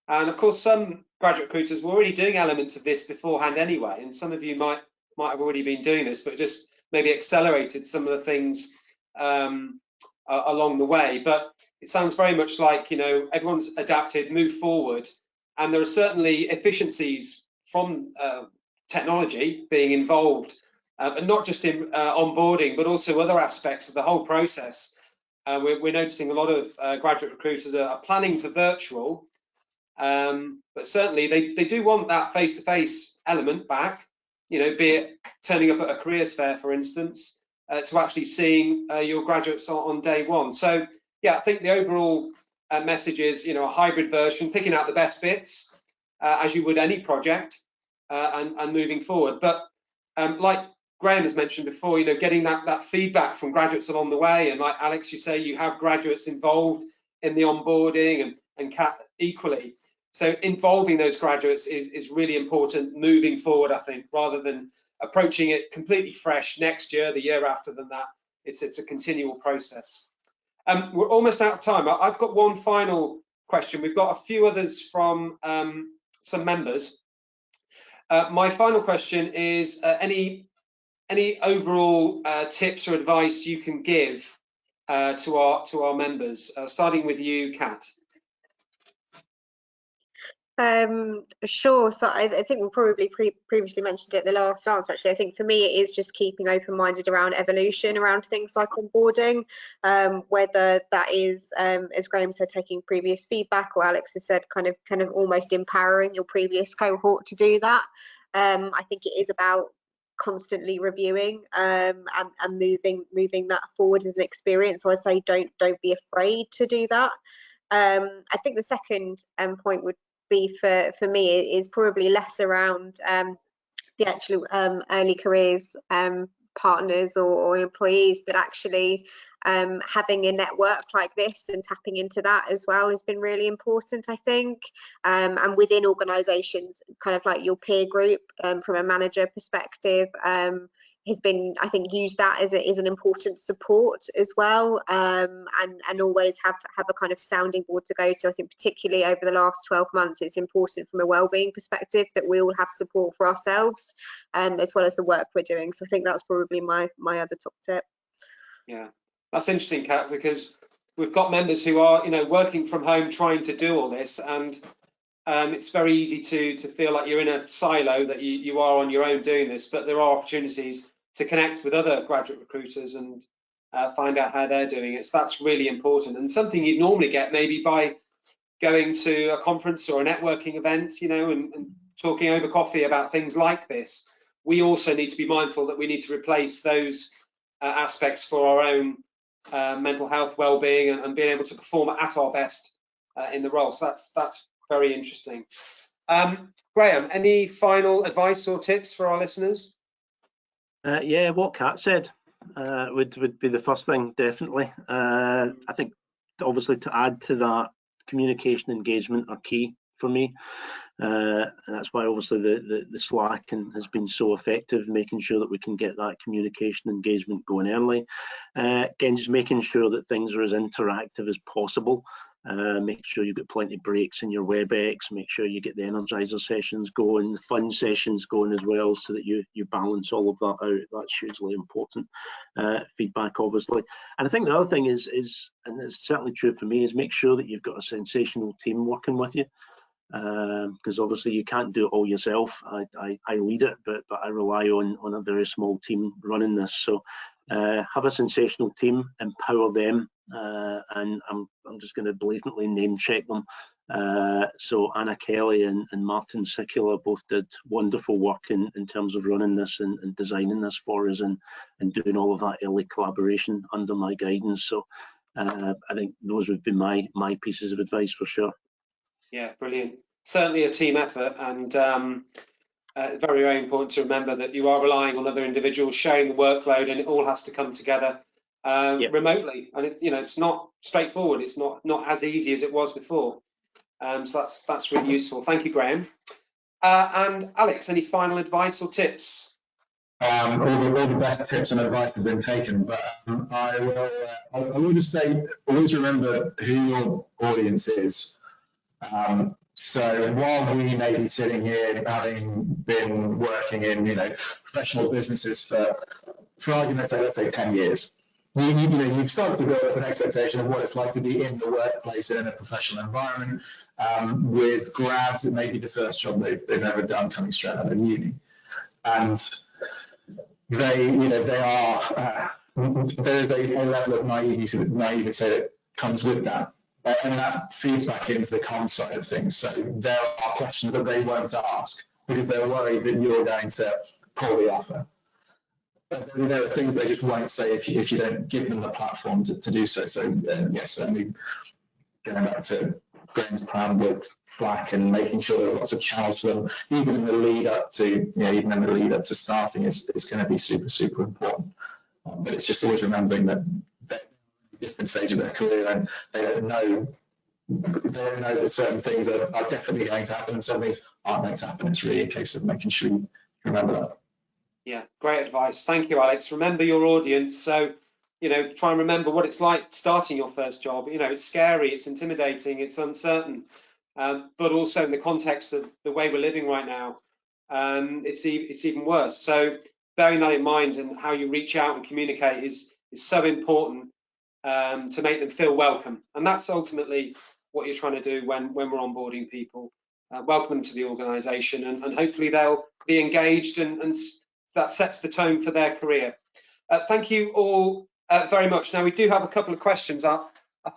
And of course, some graduate recruiters were already doing elements of this beforehand anyway. And some of you might have already been doing this, but just maybe accelerated some of the things along the way. But it sounds very much like, everyone's adapted, moved forward. And there are certainly efficiencies from technology being involved, and not just in onboarding, but also other aspects of the whole process. We're noticing a lot of graduate recruiters are planning for virtual, but certainly they do want that face-to-face element back, be it turning up at a careers fair, for instance, to actually seeing your graduates on day one. So, yeah, I think the overall message is, a hybrid version, picking out the best bits, as you would any project, and moving forward. But like Graham has mentioned before, getting that feedback from graduates along the way, and like Alex, you say you have graduates involved in the onboarding, and Catt equally. So involving those graduates is really important moving forward, I think, rather than approaching it completely fresh next year, the year after than that. It's a continual process. We're almost out of time. I've got one final question. We've got a few others from some members. My final question is any overall tips or advice you can give to our members, starting with you, Catt. Sure. So I think we probably previously mentioned it the last answer. Actually, I think for me it is just keeping open-minded around evolution, around things like onboarding, whether that is, as Graham said, taking previous feedback, or Alex has said, kind of almost empowering your previous cohort to do that. I think it is about constantly reviewing and moving that forward as an experience. So I'd say don't be afraid to do that. I think the second point would be for me is probably less around the actual early careers partners or employees, but actually having a network like this and tapping into that as well has been really important, I think. And within organisations, kind of like your peer group from a manager perspective, has been, I think, used that as an important support as well, and always have a kind of sounding board to go to. I think particularly over the last 12 months, it's important from a wellbeing perspective that we all have support for ourselves, as well as the work we're doing. So I think that's probably my other top tip. Yeah, that's interesting, Catt, because we've got members who are, working from home trying to do all this, and it's very easy to feel like you're in a silo, that you are on your own doing this, but there are opportunities to connect with other graduate recruiters and find out how they're doing it. So that's really important, and something you'd normally get maybe by going to a conference or a networking event, and talking over coffee about things like this. We also need to be mindful that we need to replace those aspects for our own mental health, well-being, and being able to perform at our best in the role. So that's very interesting. Graham, any final advice or tips for our listeners? Yeah, what Catt said would be the first thing, definitely. I think obviously to add to that, communication, engagement are key for me. And that's why obviously the Slack has been so effective, making sure that we can get that communication engagement going early. Again, just making sure that things are as interactive as possible. Make sure you've got plenty of breaks in your WebEx, make sure you get the energizer sessions going, the fun sessions going as well, so that you balance all of that out. That's hugely important. Feedback, obviously. And I think the other thing is, and it's certainly true for me, is make sure that you've got a sensational team working with you. Because obviously you can't do it all yourself. I lead it, but I rely on a very small team running this. So have a sensational team, empower them, and I'm just going to blatantly name check them. So Anna Kelly and Martin Sikula both did wonderful work in terms of running this and designing this for us, and doing all of that early collaboration under my guidance. So I think those would be my pieces of advice for sure. Yeah, brilliant. Certainly a team effort, and very, very important to remember that you are relying on other individuals sharing the workload, and it all has to come together remotely. And it's not straightforward. It's not as easy as it was before. So that's really useful. Thank you, Graham. And Alex, any final advice or tips? All the best tips and advice have been taken, but I will just say, always remember who your audience is. So while we may be sitting here having been working in professional businesses for argument's sake, let's say 10 years, you've started to build up an expectation of what it's like to be in the workplace and in a professional environment with grads. It may be the first job they've ever done coming straight out of uni, and they are there is a level of naivety that comes with that. And that feeds back into the comms side of things. So there are questions that they won't ask because they're worried that you're going to pull the offer. But there are things they just won't say if you don't give them the platform to do so. So yes, certainly going back to Graham's plan with Slack and making sure there are lots of channels for them, even in the lead up to starting is going to be super, super important. But it's just always remembering that different stage of their career, and they don't know that certain things are definitely going to happen and certain things aren't going to happen. It's really a case of making sure you remember that. Yeah, great advice. Thank you, Alex. Remember your audience. So, try and remember what it's like starting your first job. It's scary, it's intimidating, it's uncertain, but also in the context of the way we're living right now, it's even worse. So bearing that in mind and how you reach out and communicate is so important. To make them feel welcome, and that's ultimately what you're trying to do when we're onboarding people. Welcome them to the organisation, and hopefully they'll be engaged, and that sets the tone for their career. Thank you all very much. Now we do have a couple of questions. I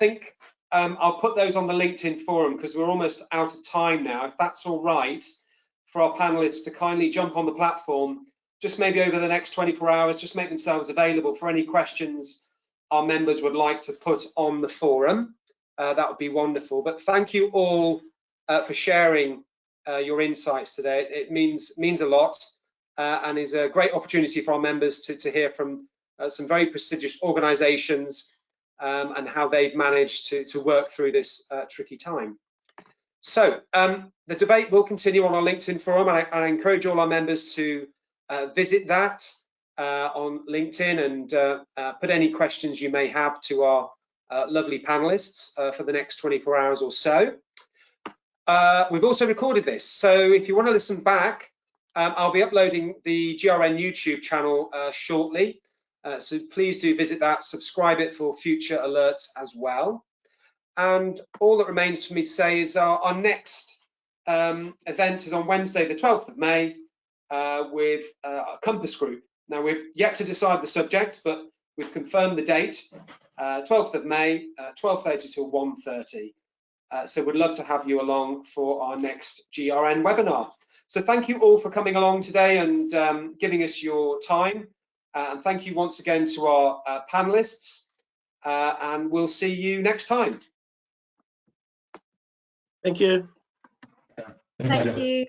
think I'll put those on the LinkedIn forum because we're almost out of time now. If that's all right for our panelists to kindly jump on the platform, just maybe over the next 24 hours, just make themselves available for any questions our members would like to put on the forum. That would be wonderful. But thank you all for sharing your insights today. It means a lot and is a great opportunity for our members to hear from some very prestigious organisations and how they've managed to work through this tricky time. So the debate will continue on our LinkedIn forum, and I encourage all our members to visit that on LinkedIn and put any questions you may have to our lovely panelists for the next 24 hours or so. We've also recorded this, so if you want to listen back, I'll be uploading the GRN YouTube channel shortly, so please do visit that, subscribe it for future alerts as well. And all that remains for me to say is our next event is on Wednesday the 12th of May with a Compass Group. Now we've yet to decide the subject, but we've confirmed the date, 12th of May, 12:30 till 1:30. So we'd love to have you along for our next GRN webinar. So thank you all for coming along today and giving us your time. And thank you once again to our panelists. And we'll see you next time. Thank you. Thank you.